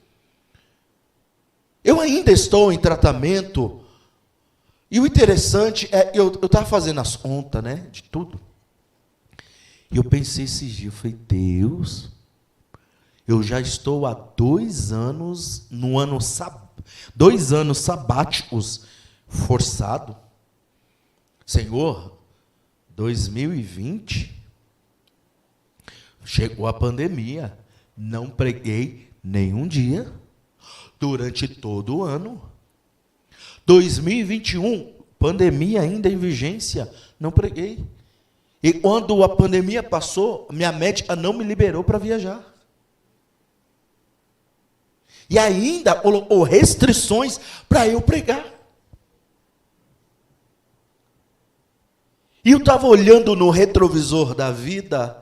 Eu ainda estou em tratamento, e o interessante é, eu estava fazendo as contas, né, de tudo, e eu pensei esses dias, eu falei: Deus, eu já estou há 2 anos, 2 anos sabáticos forçado. Senhor, 2020, chegou a pandemia, não preguei nenhum dia, durante todo o ano. 2021, pandemia ainda em vigência, não preguei. E quando a pandemia passou, minha médica não me liberou para viajar. E ainda colocou restrições para eu pregar. E eu estava olhando no retrovisor da vida,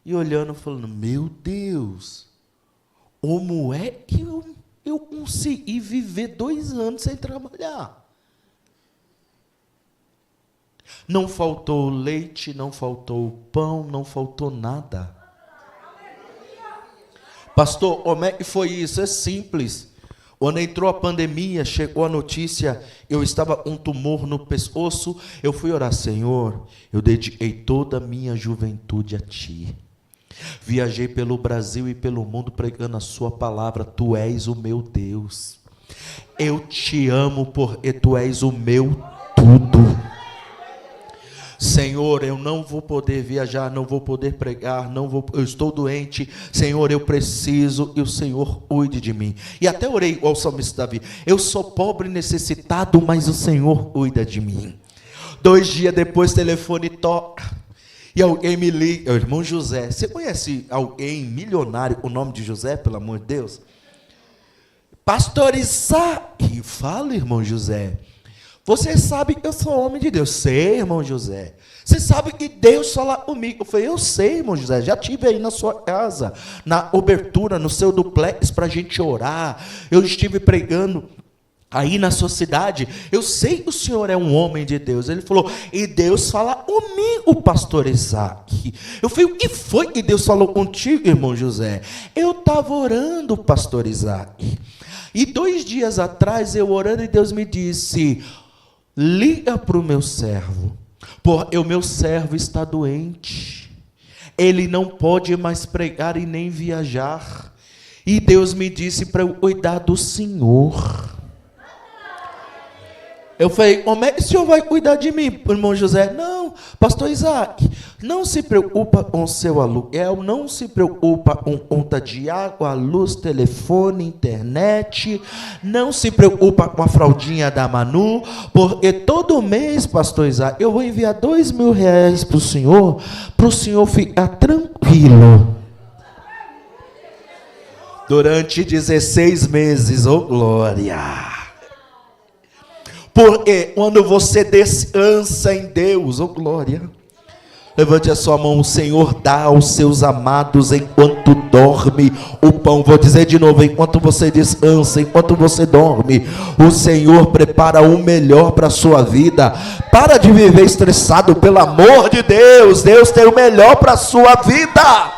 e olhando, falando: meu Deus, como é que eu consegui viver 2 anos sem trabalhar? Não faltou leite, não faltou pão, não faltou nada. Pastor, como é que foi isso? É simples. Quando entrou a pandemia, chegou a notícia, eu estava com um tumor no pescoço, eu fui orar: Senhor, eu dediquei toda a minha juventude a Ti. Viajei pelo Brasil e pelo mundo pregando a Sua palavra. Tu és o meu Deus. Eu Te amo porque Tu és o meu tudo. Senhor, eu não vou poder viajar, não vou poder pregar, eu estou doente, Senhor, eu preciso, e o Senhor cuide de mim. E até orei ao salmista Davi: eu sou pobre e necessitado, mas o Senhor cuida de mim. 2 dias depois, telefone toca, e alguém me liga: o irmão José. Você conhece alguém milionário com o nome de José, pelo amor de Deus? Pastor Isaac. Fala, irmão José. Você sabe que eu sou homem de Deus. Sei, irmão José. Você sabe que Deus fala comigo. Eu falei: eu sei, irmão José. Já estive aí na sua casa, na cobertura, no seu duplex, para a gente orar. Eu estive pregando aí na sua cidade. Eu sei que o senhor é um homem de Deus. Ele falou: e Deus fala comigo, pastor Isaac. Eu falei: o que foi que Deus falou contigo, irmão José? Eu estava orando, pastor Isaac. E 2 dias atrás, eu orando, e Deus me disse: liga para o meu servo, porque o meu servo está doente, ele não pode mais pregar e nem viajar, e Deus me disse para eu cuidar do Senhor. Eu falei, como é que o senhor vai cuidar de mim, irmão José? Não, pastor Isaac, não se preocupa com o seu aluguel, não se preocupa com conta de água, luz, telefone, internet, não se preocupa com a fraldinha da Manu, porque todo mês, pastor Isaac, eu vou enviar R$2.000 para o senhor ficar tranquilo. Durante 16 meses, oh glória! Porque quando você descansa em Deus, oh glória, levante a sua mão, o Senhor dá aos seus amados enquanto dorme o pão. Vou dizer de novo, enquanto você descansa, enquanto você dorme, o Senhor prepara o melhor para a sua vida. Para de viver estressado, pelo amor de Deus, Deus tem o melhor para a sua vida.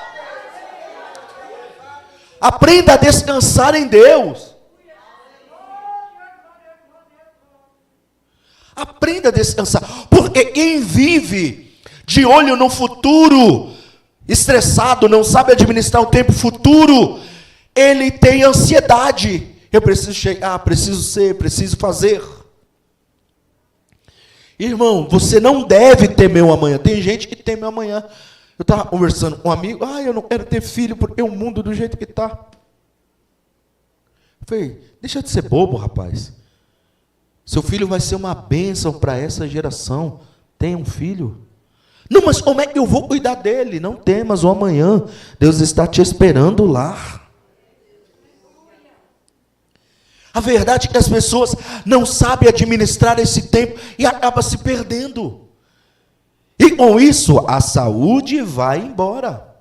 Aprenda a descansar em Deus. Aprenda a descansar, porque quem vive de olho no futuro, estressado, não sabe administrar o tempo futuro, ele tem ansiedade. Eu preciso chegar, preciso ser, preciso fazer. Irmão, você não deve temer o amanhã. Tem gente que teme o amanhã. Eu estava conversando com um amigo, eu não quero ter filho porque o mundo do jeito que está. Eu falei, deixa de ser bobo, rapaz. Seu filho vai ser uma bênção para essa geração. Tenha um filho. Não, mas como é que eu vou cuidar dele? Não temas o amanhã. Deus está te esperando lá. A verdade é que as pessoas não sabem administrar esse tempo e acabam se perdendo. E com isso, a saúde vai embora.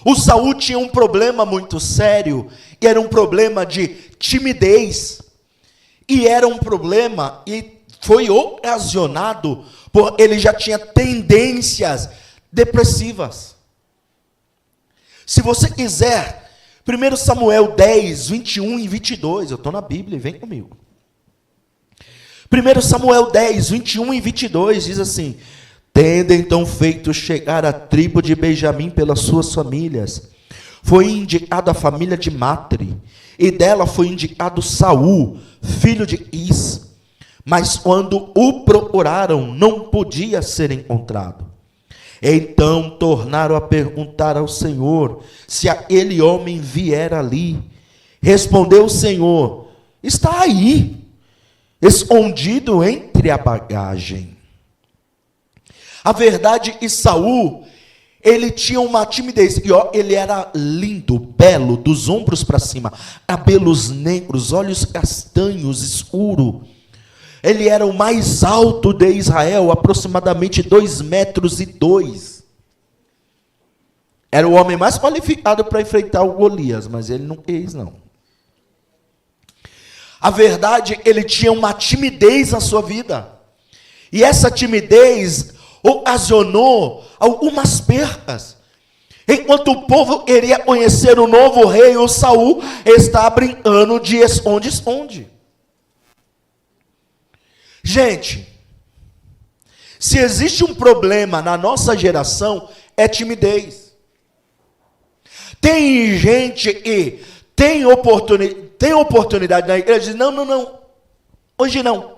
O Saul tinha um problema muito sério, e era um problema de timidez. E era um problema, e foi ocasionado, por ele já tinha tendências depressivas. Se você quiser, 1 Samuel 10, 21 e 22, eu estou na Bíblia, vem comigo. 1 Samuel 10, 21 e 22, diz assim, tendo então feito chegar a tribo de Benjamim pelas suas famílias, foi indicado a família de Matre, e dela foi indicado Saul, filho de Quis. Mas quando o procuraram, não podia ser encontrado. Então tornaram a perguntar ao Senhor se aquele homem vier ali. Respondeu o Senhor, está aí, escondido entre a bagagem. A verdade é que Saul, ele tinha uma timidez, e ele era lindo, belo, dos ombros para cima, cabelos negros, olhos castanhos, escuro. Ele era o mais alto de Israel, aproximadamente 2,2 metros. Era o homem mais qualificado para enfrentar o Golias, mas ele não quis, não. A verdade, ele tinha uma timidez na sua vida. E essa timidez ocasionou algumas percas. Enquanto o povo queria conhecer o novo rei, o Saul está brincando de esconde-esconde. Gente, se existe um problema na nossa geração, é timidez. Tem gente que tem oportunidade na igreja e diz, não, hoje não.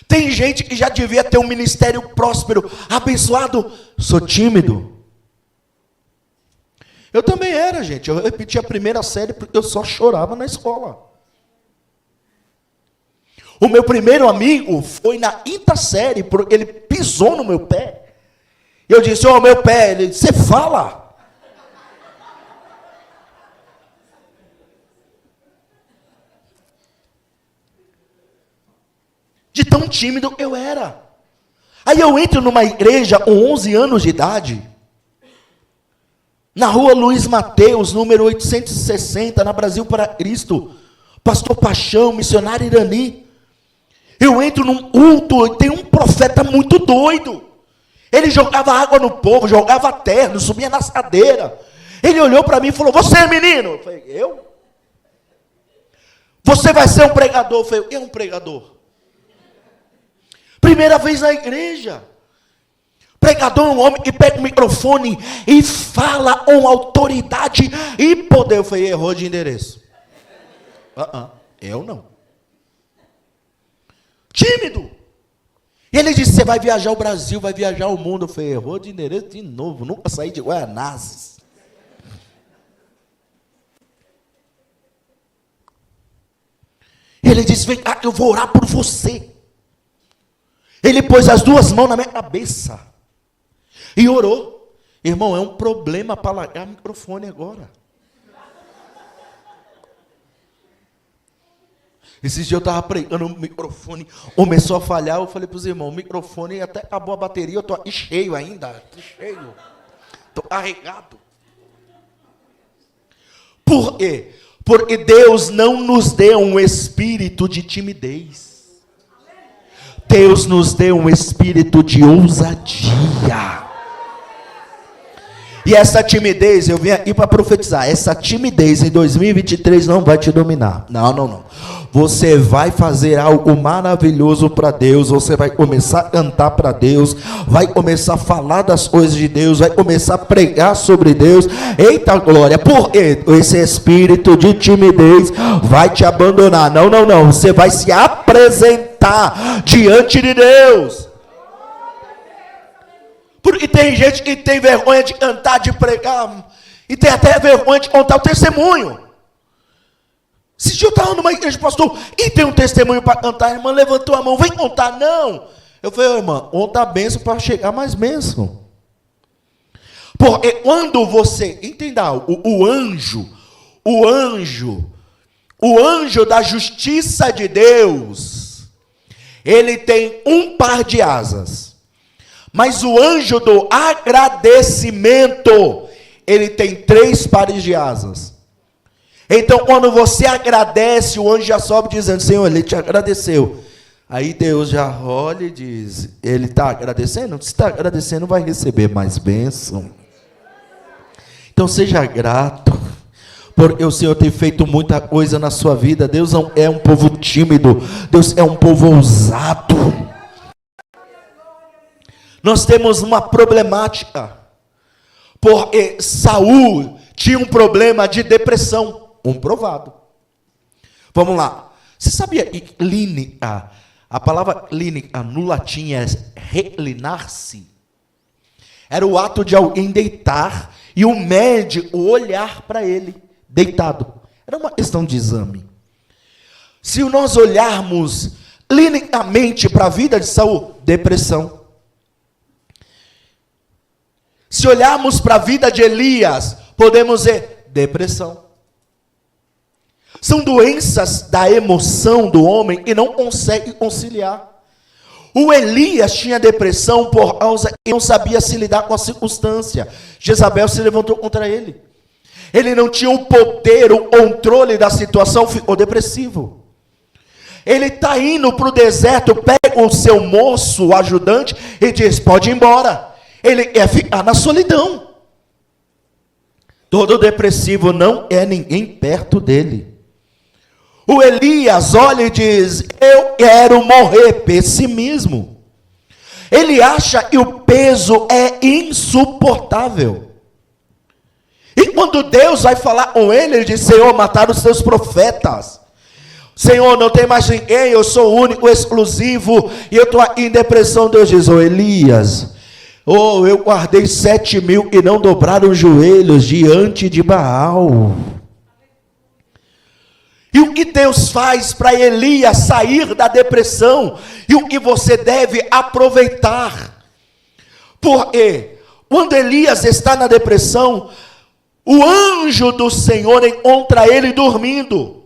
Tem gente que já devia ter um ministério próspero, abençoado, sou tímido. Eu também era, gente, eu repeti a primeira série porque eu só chorava na escola. O meu primeiro amigo foi na quinta série, porque ele pisou no meu pé. Eu disse, meu pé, ele disse, você fala. De tão tímido eu era. Aí eu entro numa igreja com 11 anos de idade, na rua Luiz Mateus, número 860, na Brasil para Cristo, pastor Paixão, missionário Irani. Eu entro num culto e tem um profeta muito doido. Ele jogava água no povo, jogava terra, subia nas cadeiras. Ele olhou para mim e falou, você é menino? Eu falei, eu? Você vai ser um pregador? Eu falei, eu é um pregador? Primeira vez na igreja. Pregador é um homem que pega o microfone e fala com autoridade e poder. Eu falei, errou de endereço. Eu não. tímido. E ele disse, você vai viajar o Brasil, vai viajar o mundo. Eu falei, errou de endereço de novo, nunca saí de Guaianazes. Ele disse, vem cá, eu vou orar por você. Ele pôs as duas mãos na minha cabeça e orou. Irmão, é um problema para largar o microfone agora. Esses dias eu estava pregando, o microfone começou a falhar. Eu falei para os irmãos, o microfone até acabou a bateria, eu estou cheio ainda, cheio. Estou carregado. Por quê? Porque Deus não nos deu um espírito de timidez. Deus nos deu um espírito de ousadia. E essa timidez, eu vim aqui para profetizar, essa timidez em 2023 não vai te dominar. Não. Você vai fazer algo maravilhoso para Deus, você vai começar a cantar para Deus, vai começar a falar das coisas de Deus, vai começar a pregar sobre Deus. Eita glória, porque esse espírito de timidez vai te abandonar. Não, você vai se apresentar diante de Deus. Porque tem gente que tem vergonha de cantar, de pregar, e tem até vergonha de contar o testemunho. Se eu estava numa igreja, pastor, e tem um testemunho para cantar, a irmã levantou a mão, vem contar, não. Eu falei, irmã, conta a bênção para chegar mais bênção. Porque quando você, entenda, o anjo da justiça de Deus, ele tem um par de asas. Mas o anjo do agradecimento, ele tem 3 pares de asas. Então, quando você agradece, o anjo já sobe dizendo, Senhor, ele te agradeceu. Aí Deus já olha e diz, ele está agradecendo? Se está agradecendo, vai receber mais bênção. Então, seja grato, porque o Senhor tem feito muita coisa na sua vida. Deus não é um povo tímido, Deus é um povo ousado. Nós temos uma problemática, porque Saul tinha um problema de depressão, comprovado. Vamos lá. Você sabia que clínica, a palavra clínica no latim é reclinar-se? Era o ato de alguém deitar e o médico olhar para ele, deitado. Era uma questão de exame. Se nós olharmos clinicamente para a vida de Saul, depressão. Se olharmos para a vida de Elias, podemos ver depressão. São doenças da emoção do homem e não consegue conciliar. O Elias tinha depressão por causa que não sabia se lidar com a circunstância. Jezabel se levantou contra ele. Ele não tinha o poder, o controle da situação, ficou depressivo. Ele está indo para o deserto, pega o seu moço, o ajudante, e diz, pode ir embora. Ele quer ficar na solidão. Todo depressivo não é ninguém perto dele. O Elias olha e diz, eu quero morrer, pessimismo. Ele acha que o peso é insuportável. E quando Deus vai falar com ele, ele diz, Senhor, mataram os teus profetas. Senhor, não tem mais ninguém, eu sou o único, exclusivo, e eu estou aqui em depressão. Deus diz, Elias, eu guardei 7.000 que não dobraram os joelhos diante de Baal. E o que Deus faz para Elias sair da depressão? E o que você deve aproveitar? Porque quando Elias está na depressão, o anjo do Senhor encontra ele dormindo.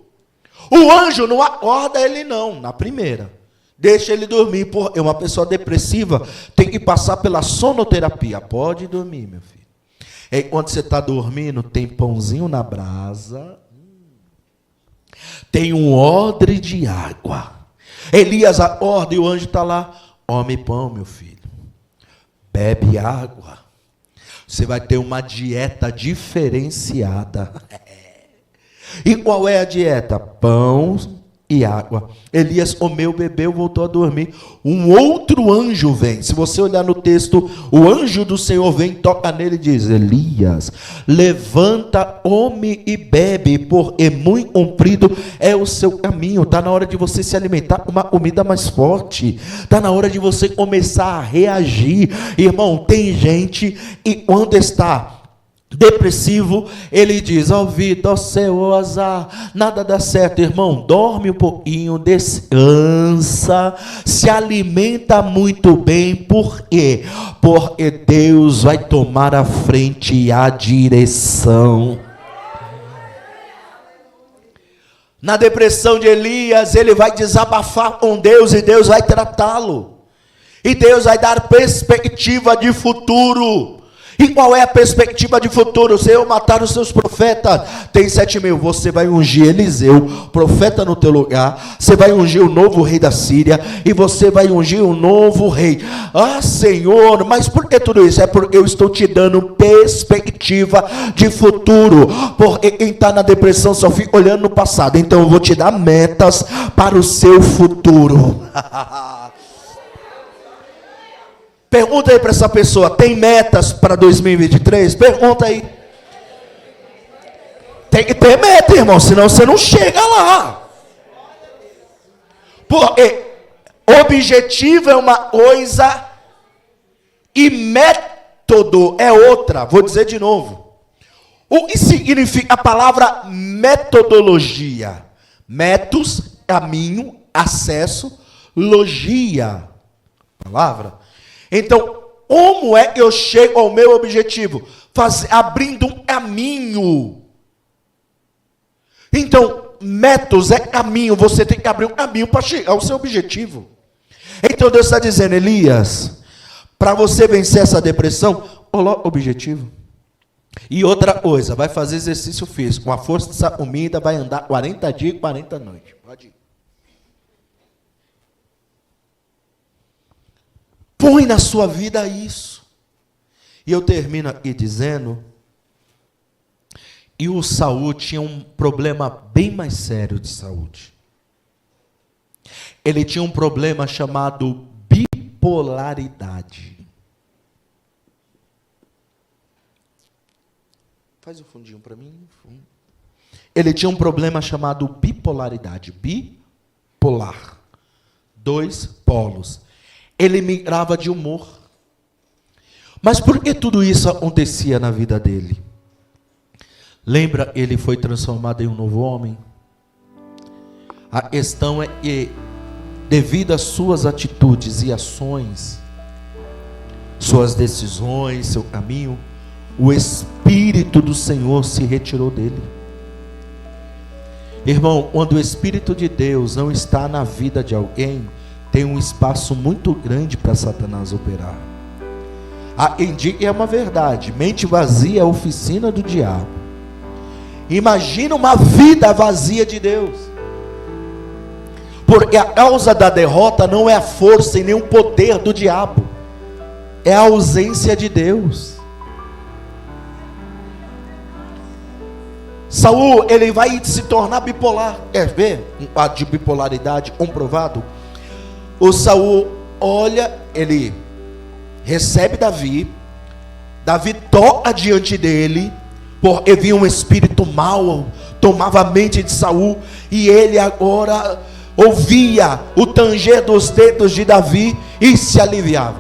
O anjo não acorda ele não, na primeira. Deixa ele dormir, porque uma pessoa depressiva tem que passar pela sonoterapia. Pode dormir, meu filho. Enquanto você está dormindo, tem pãozinho na brasa, tem um odre de água. Elias acorda e o anjo está lá. Come pão, meu filho. Bebe água. Você vai ter uma dieta diferenciada. E qual é a dieta? Pão e água. Elias comeu, bebeu, voltou a dormir. Um outro anjo vem. Se você olhar no texto, o anjo do Senhor vem, toca nele e diz: Elias, levanta, come e bebe, porque muito comprido é o seu caminho. Está na hora de você se alimentar com uma comida mais forte. Está na hora de você começar a reagir. Irmão, tem gente que quando está depressivo, ele diz: ó vida, ó céu, ó azar, nada dá certo. Irmão, dorme um pouquinho, descansa, se alimenta muito bem. Por quê? Porque Deus vai tomar a frente e a direção. Na depressão de Elias, ele vai desabafar com Deus e Deus vai tratá-lo. E Deus vai dar perspectiva de futuro. E qual é a perspectiva de futuro? O Senhor matar os seus profetas. Tem 7.000. Você vai ungir Eliseu, profeta no teu lugar. Você vai ungir o novo rei da Síria. E você vai ungir o novo rei. Ah, Senhor, mas por que tudo isso? É porque eu estou te dando perspectiva de futuro. Porque quem está na depressão só fica olhando no passado. Então eu vou te dar metas para o seu futuro. Pergunta aí para essa pessoa: tem metas para 2023? Pergunta aí. Tem que ter meta, irmão, senão você não chega lá. Porque objetivo é uma coisa e método é outra. Vou dizer de novo. O que significa a palavra metodologia? Metos, caminho, acesso, logia. Palavra. Então, como é que eu chego ao meu objetivo? Abrindo um caminho. Então, métodos é caminho. Você tem que abrir um caminho para chegar ao seu objetivo. Então, Deus está dizendo: Elias, para você vencer essa depressão, coloca o objetivo. E outra coisa, vai fazer exercício físico. Com a força dessa comida, vai andar 40 dias e 40 noites. Pode ir. Põe na sua vida isso. E eu termino aqui dizendo: e o Saul tinha um problema bem mais sério de saúde. Ele tinha um problema chamado bipolaridade. Faz o fundinho para mim. Ele tinha um problema chamado bipolaridade. Bipolar. 2 polos. Ele migrava de humor. Mas por que tudo isso acontecia na vida dele? Lembra, ele foi transformado em um novo homem? A questão é que, devido às suas atitudes e ações, suas decisões, seu caminho, o Espírito do Senhor se retirou dele. Irmão, quando o Espírito de Deus não está na vida de alguém, tem um espaço muito grande para Satanás operar. Há quem diga que é uma verdade: mente vazia é a oficina do diabo. Imagina uma vida vazia de Deus. Porque a causa da derrota não é a força e nem o poder do diabo, é a ausência de Deus. Saul, ele vai se tornar bipolar. Quer ver um quadro de bipolaridade comprovado? O Saul olha, ele recebe Davi toca diante dele, porque vinha um espírito mau, tomava a mente de Saul, e ele agora ouvia o tanger dos dedos de Davi e se aliviava.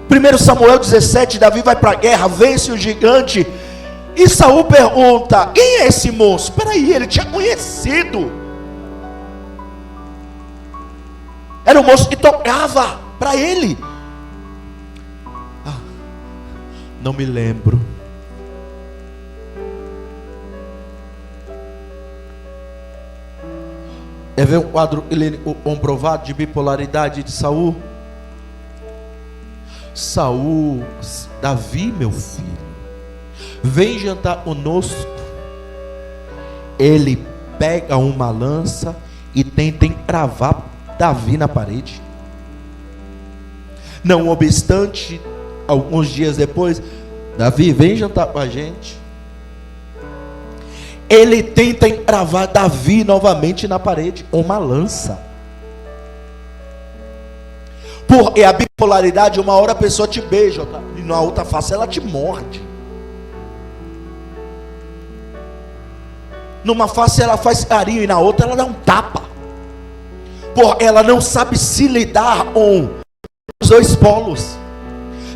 1 Samuel 17, Davi vai para a guerra, vence o gigante, e Saul pergunta: quem é esse moço? Espera aí, ele tinha conhecido. Era o moço que tocava para ele. Não me lembro. É ver um quadro comprovado de bipolaridade de Saul? Saul, Davi, meu filho, vem jantar conosco. Ele pega uma lança e tenta encravar Davi na parede. Não obstante, alguns dias depois, Davi, vem jantar com a gente. ele tenta encravar Davi novamente na parede, uma lança. Porque a bipolaridade, uma hora a pessoa te beija, e na outra face ela te morde. Numa face ela faz carinho e na outra ela dá um tapa. Porque ela não sabe se lidar com os dois polos.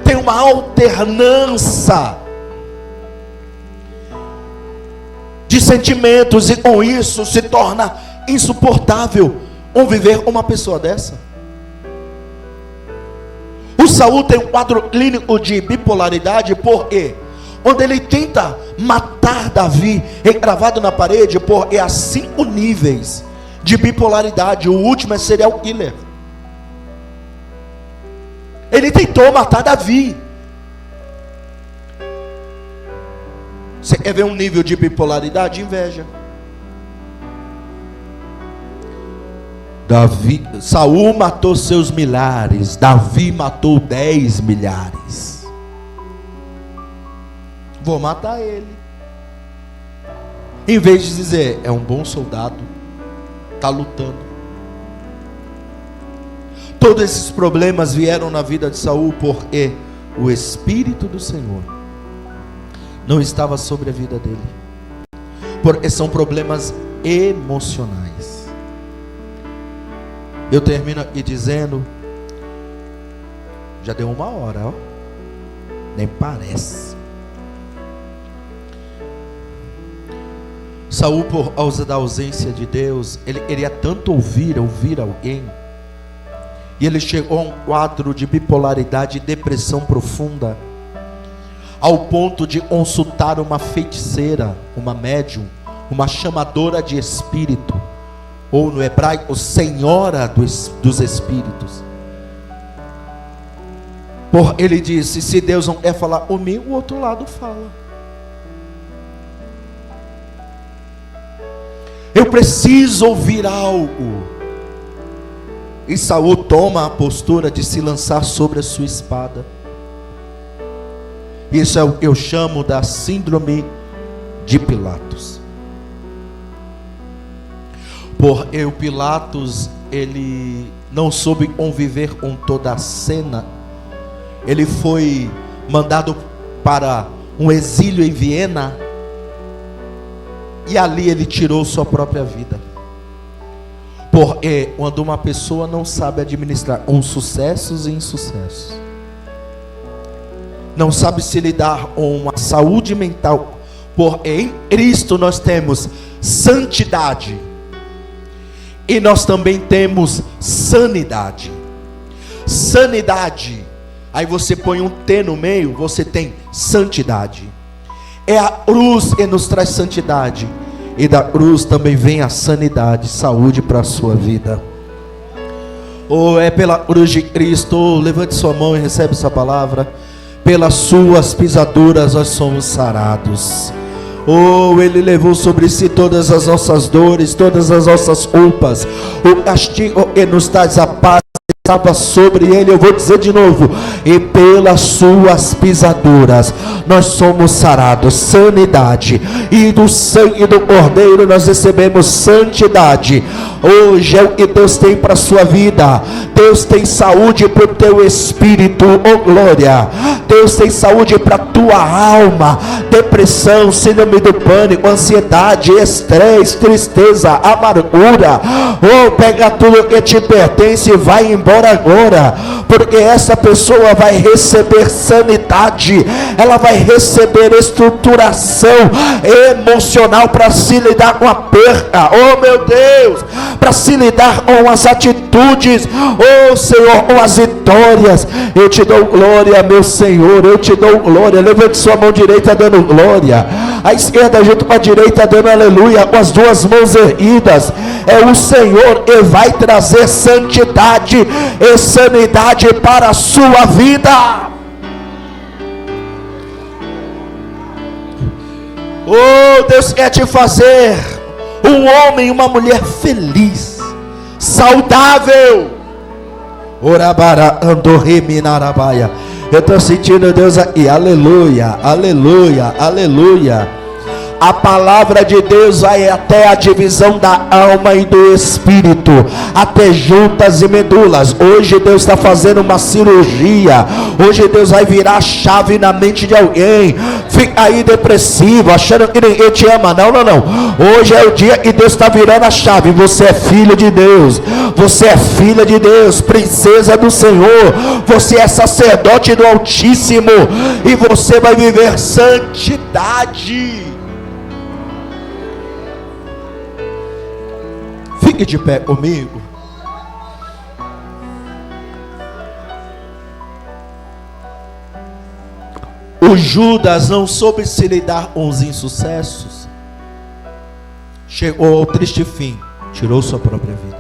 Tem uma alternância de sentimentos, e com isso se torna insuportável conviver com uma pessoa dessa. O Saul tem um quadro clínico de bipolaridade, porque quando ele tenta matar Davi, encravado na parede, porque há 5 níveis de bipolaridade, o último é serial killer. Ele tentou matar Davi. Você quer ver um nível de bipolaridade? Inveja. Saul matou seus milhares, Davi matou 10 milhares. Vou matar ele. Em vez de dizer, é um bom soldado, está lutando. Todos esses problemas vieram na vida de Saul porque o Espírito do Senhor não estava sobre a vida dele. Porque são problemas emocionais. Eu termino aqui dizendo, já deu 1 hora, ó. Nem parece. Saul, por causa da ausência de Deus, ele queria tanto ouvir alguém, e ele chegou a um quadro de bipolaridade e depressão profunda, ao ponto de consultar uma feiticeira, uma médium, uma chamadora de espírito, ou no hebraico, senhora dos espíritos. Ele disse, se Deus não quer falar comigo, o outro lado fala. Eu preciso ouvir algo. E Saul toma a postura de se lançar sobre a sua espada. Isso é o que eu chamo da síndrome de Pilatos. Porque o Pilatos, ele não soube conviver com toda a cena. Ele foi mandado para um exílio em Viena, e ali ele tirou sua própria vida. Porque quando uma pessoa não sabe administrar com sucessos e insucessos, não sabe se lidar com uma saúde mental, porque em Cristo nós temos santidade, e nós também temos sanidade. Sanidade, aí você põe um T no meio, você tem santidade. É a cruz que nos traz santidade, e da cruz também vem a sanidade, saúde para a sua vida. É pela cruz de Cristo. Levante sua mão e recebe essa palavra. Pelas suas pisaduras nós somos sarados. Ele levou sobre si todas as nossas dores, todas as nossas culpas. O castigo que nos traz a paz estava sobre ele. Eu vou dizer de novo, e pelas suas pisaduras nós somos sarados. Sanidade, e do sangue do Cordeiro nós recebemos santidade. Hoje é o que Deus tem para a sua vida. Deus tem saúde para o teu espírito, glória. Deus tem saúde para a tua alma. Depressão, síndrome do pânico, ansiedade, estresse, tristeza, amargura, pega tudo que te pertence e vai embora agora, porque essa pessoa vai receber sanidade, ela vai receber estruturação emocional para se lidar com a perca, meu Deus, para se lidar com as atitudes, Senhor, com as vitórias. Eu te dou glória, meu Senhor, eu te dou glória. Levante sua mão direita dando glória, a esquerda junto com a direita dando aleluia, com as duas mãos erguidas. É o Senhor que vai trazer santidade e sanidade para a sua vida. Deus quer te fazer um homem, uma mulher feliz, saudável. Orabara andorreminarabaia. Eu estou sentindo Deus aqui, aleluia, aleluia, aleluia. A palavra de Deus vai até a divisão da alma e do espírito, até juntas e medulas. Hoje Deus está fazendo uma cirurgia. Hoje Deus vai virar a chave na mente de alguém. Fica aí depressivo, achando que ninguém te ama. Não. Hoje é o dia que Deus está virando a chave. Você é filho de Deus. Você é filha de Deus, princesa do Senhor. Você é sacerdote do Altíssimo. E você vai viver santidade. Fique de pé comigo. O Judas não soube se lidar com os insucessos. Chegou ao triste fim, tirou sua própria vida.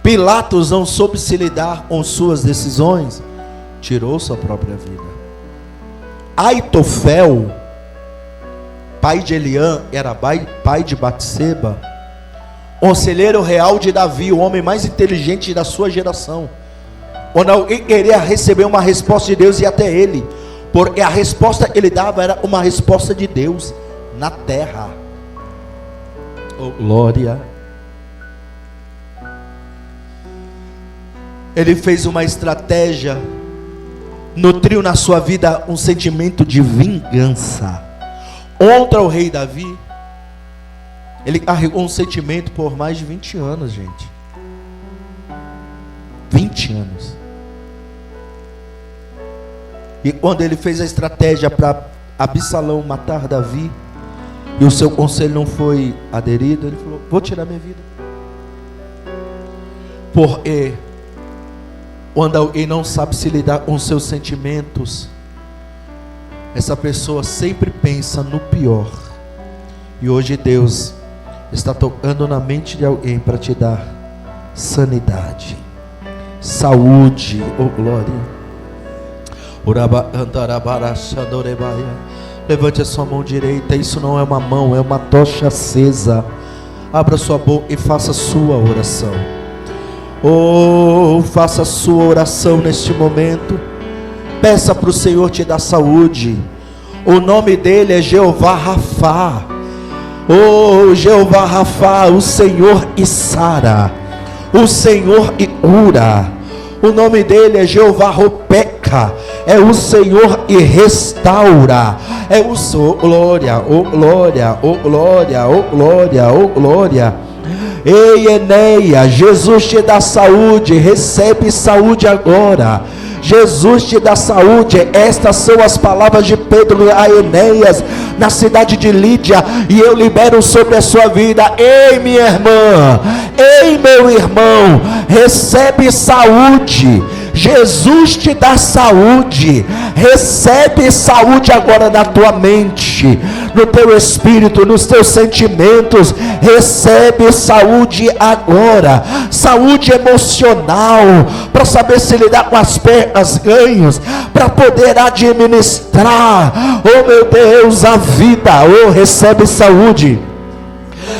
Pilatos não soube se lidar com suas decisões, tirou sua própria vida. Aitofel, pai de Eliã, era pai de Batseba, conselheiro real de Davi, o homem mais inteligente da sua geração. Quando alguém queria receber uma resposta de Deus, ia até ele, porque a resposta que ele dava era uma resposta de Deus na terra. Oh, glória. Ele fez uma estratégia, nutriu na sua vida um sentimento de vingança contra o rei Davi. Ele carregou um sentimento por mais de 20 anos, gente. 20 anos. E quando ele fez a estratégia para Absalão matar Davi, e o seu conselho não foi aderido, ele falou: vou tirar minha vida. Porque quando alguém não sabe se lidar com os seus sentimentos, essa pessoa sempre pensa no pior. E hoje Deus está tocando na mente de alguém para te dar sanidade, saúde, oh glória. Levante a sua mão direita. Isso não é uma mão, é uma tocha acesa. Abra sua boca e faça a sua oração. Oh, faça a sua oração neste momento. Peça para o Senhor te dar saúde. O nome dele é Jeová Rafá. Oh, Jeová Rafá, o Senhor e sara, o Senhor e cura. O nome dele é Jeová Ropeca, é o Senhor e restaura. É o Senhor, glória, oh glória, oh glória, oh glória, oh glória. Ei, Eneia, Jesus te dá saúde, recebe saúde agora. Jesus te dá saúde. Estas são as palavras de Pedro a Enéas na cidade de Lídia, e eu libero sobre a sua vida. Ei, minha irmã, ei, meu irmão, recebe saúde. Jesus te dá saúde. Recebe saúde agora na tua mente, no teu espírito, nos teus sentimentos. Recebe saúde agora. Saúde emocional, para saber se lidar com as perdas, ganhos, para poder administrar, oh meu Deus, a vida. Oh, recebe saúde.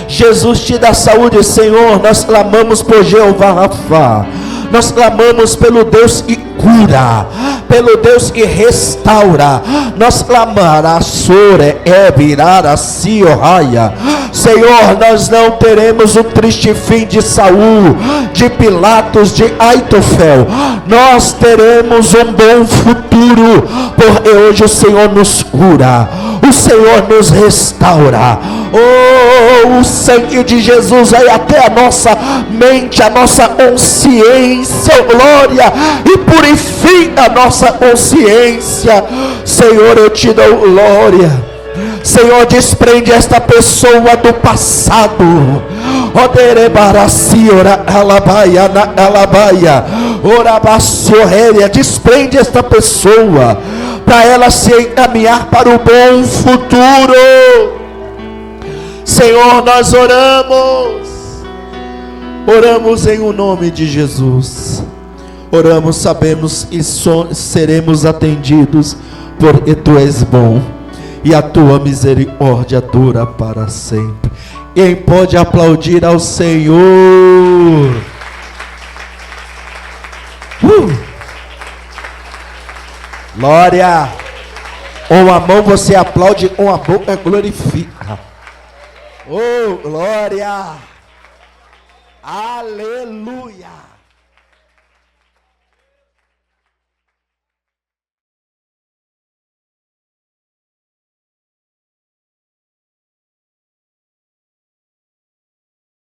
Jesus te dá saúde, Senhor. Nós clamamos por Jeová Rafá. Nós clamamos pelo Deus que cura, pelo Deus que restaura. Nós clamamos, Senhor, nós não teremos o triste fim de Saul, de Pilatos, de Aitofel. Nós teremos um bom futuro, porque hoje o Senhor nos cura, o Senhor nos restaura. Oh, o sangue de Jesus vai até a nossa mente, a nossa consciência, oh glória, e purifica a nossa consciência. Senhor, eu te dou glória. Senhor, desprende esta pessoa do passado. Desprende esta pessoa, para ela se encaminhar para o bom futuro. Senhor, nós oramos em o nome de Jesus. Oramos, sabemos que seremos atendidos, porque Tu és bom e a Tua misericórdia dura para sempre. Quem pode aplaudir ao Senhor? Glória! Com a mão você aplaude, com a boca glorifica. Oh, glória! Aleluia!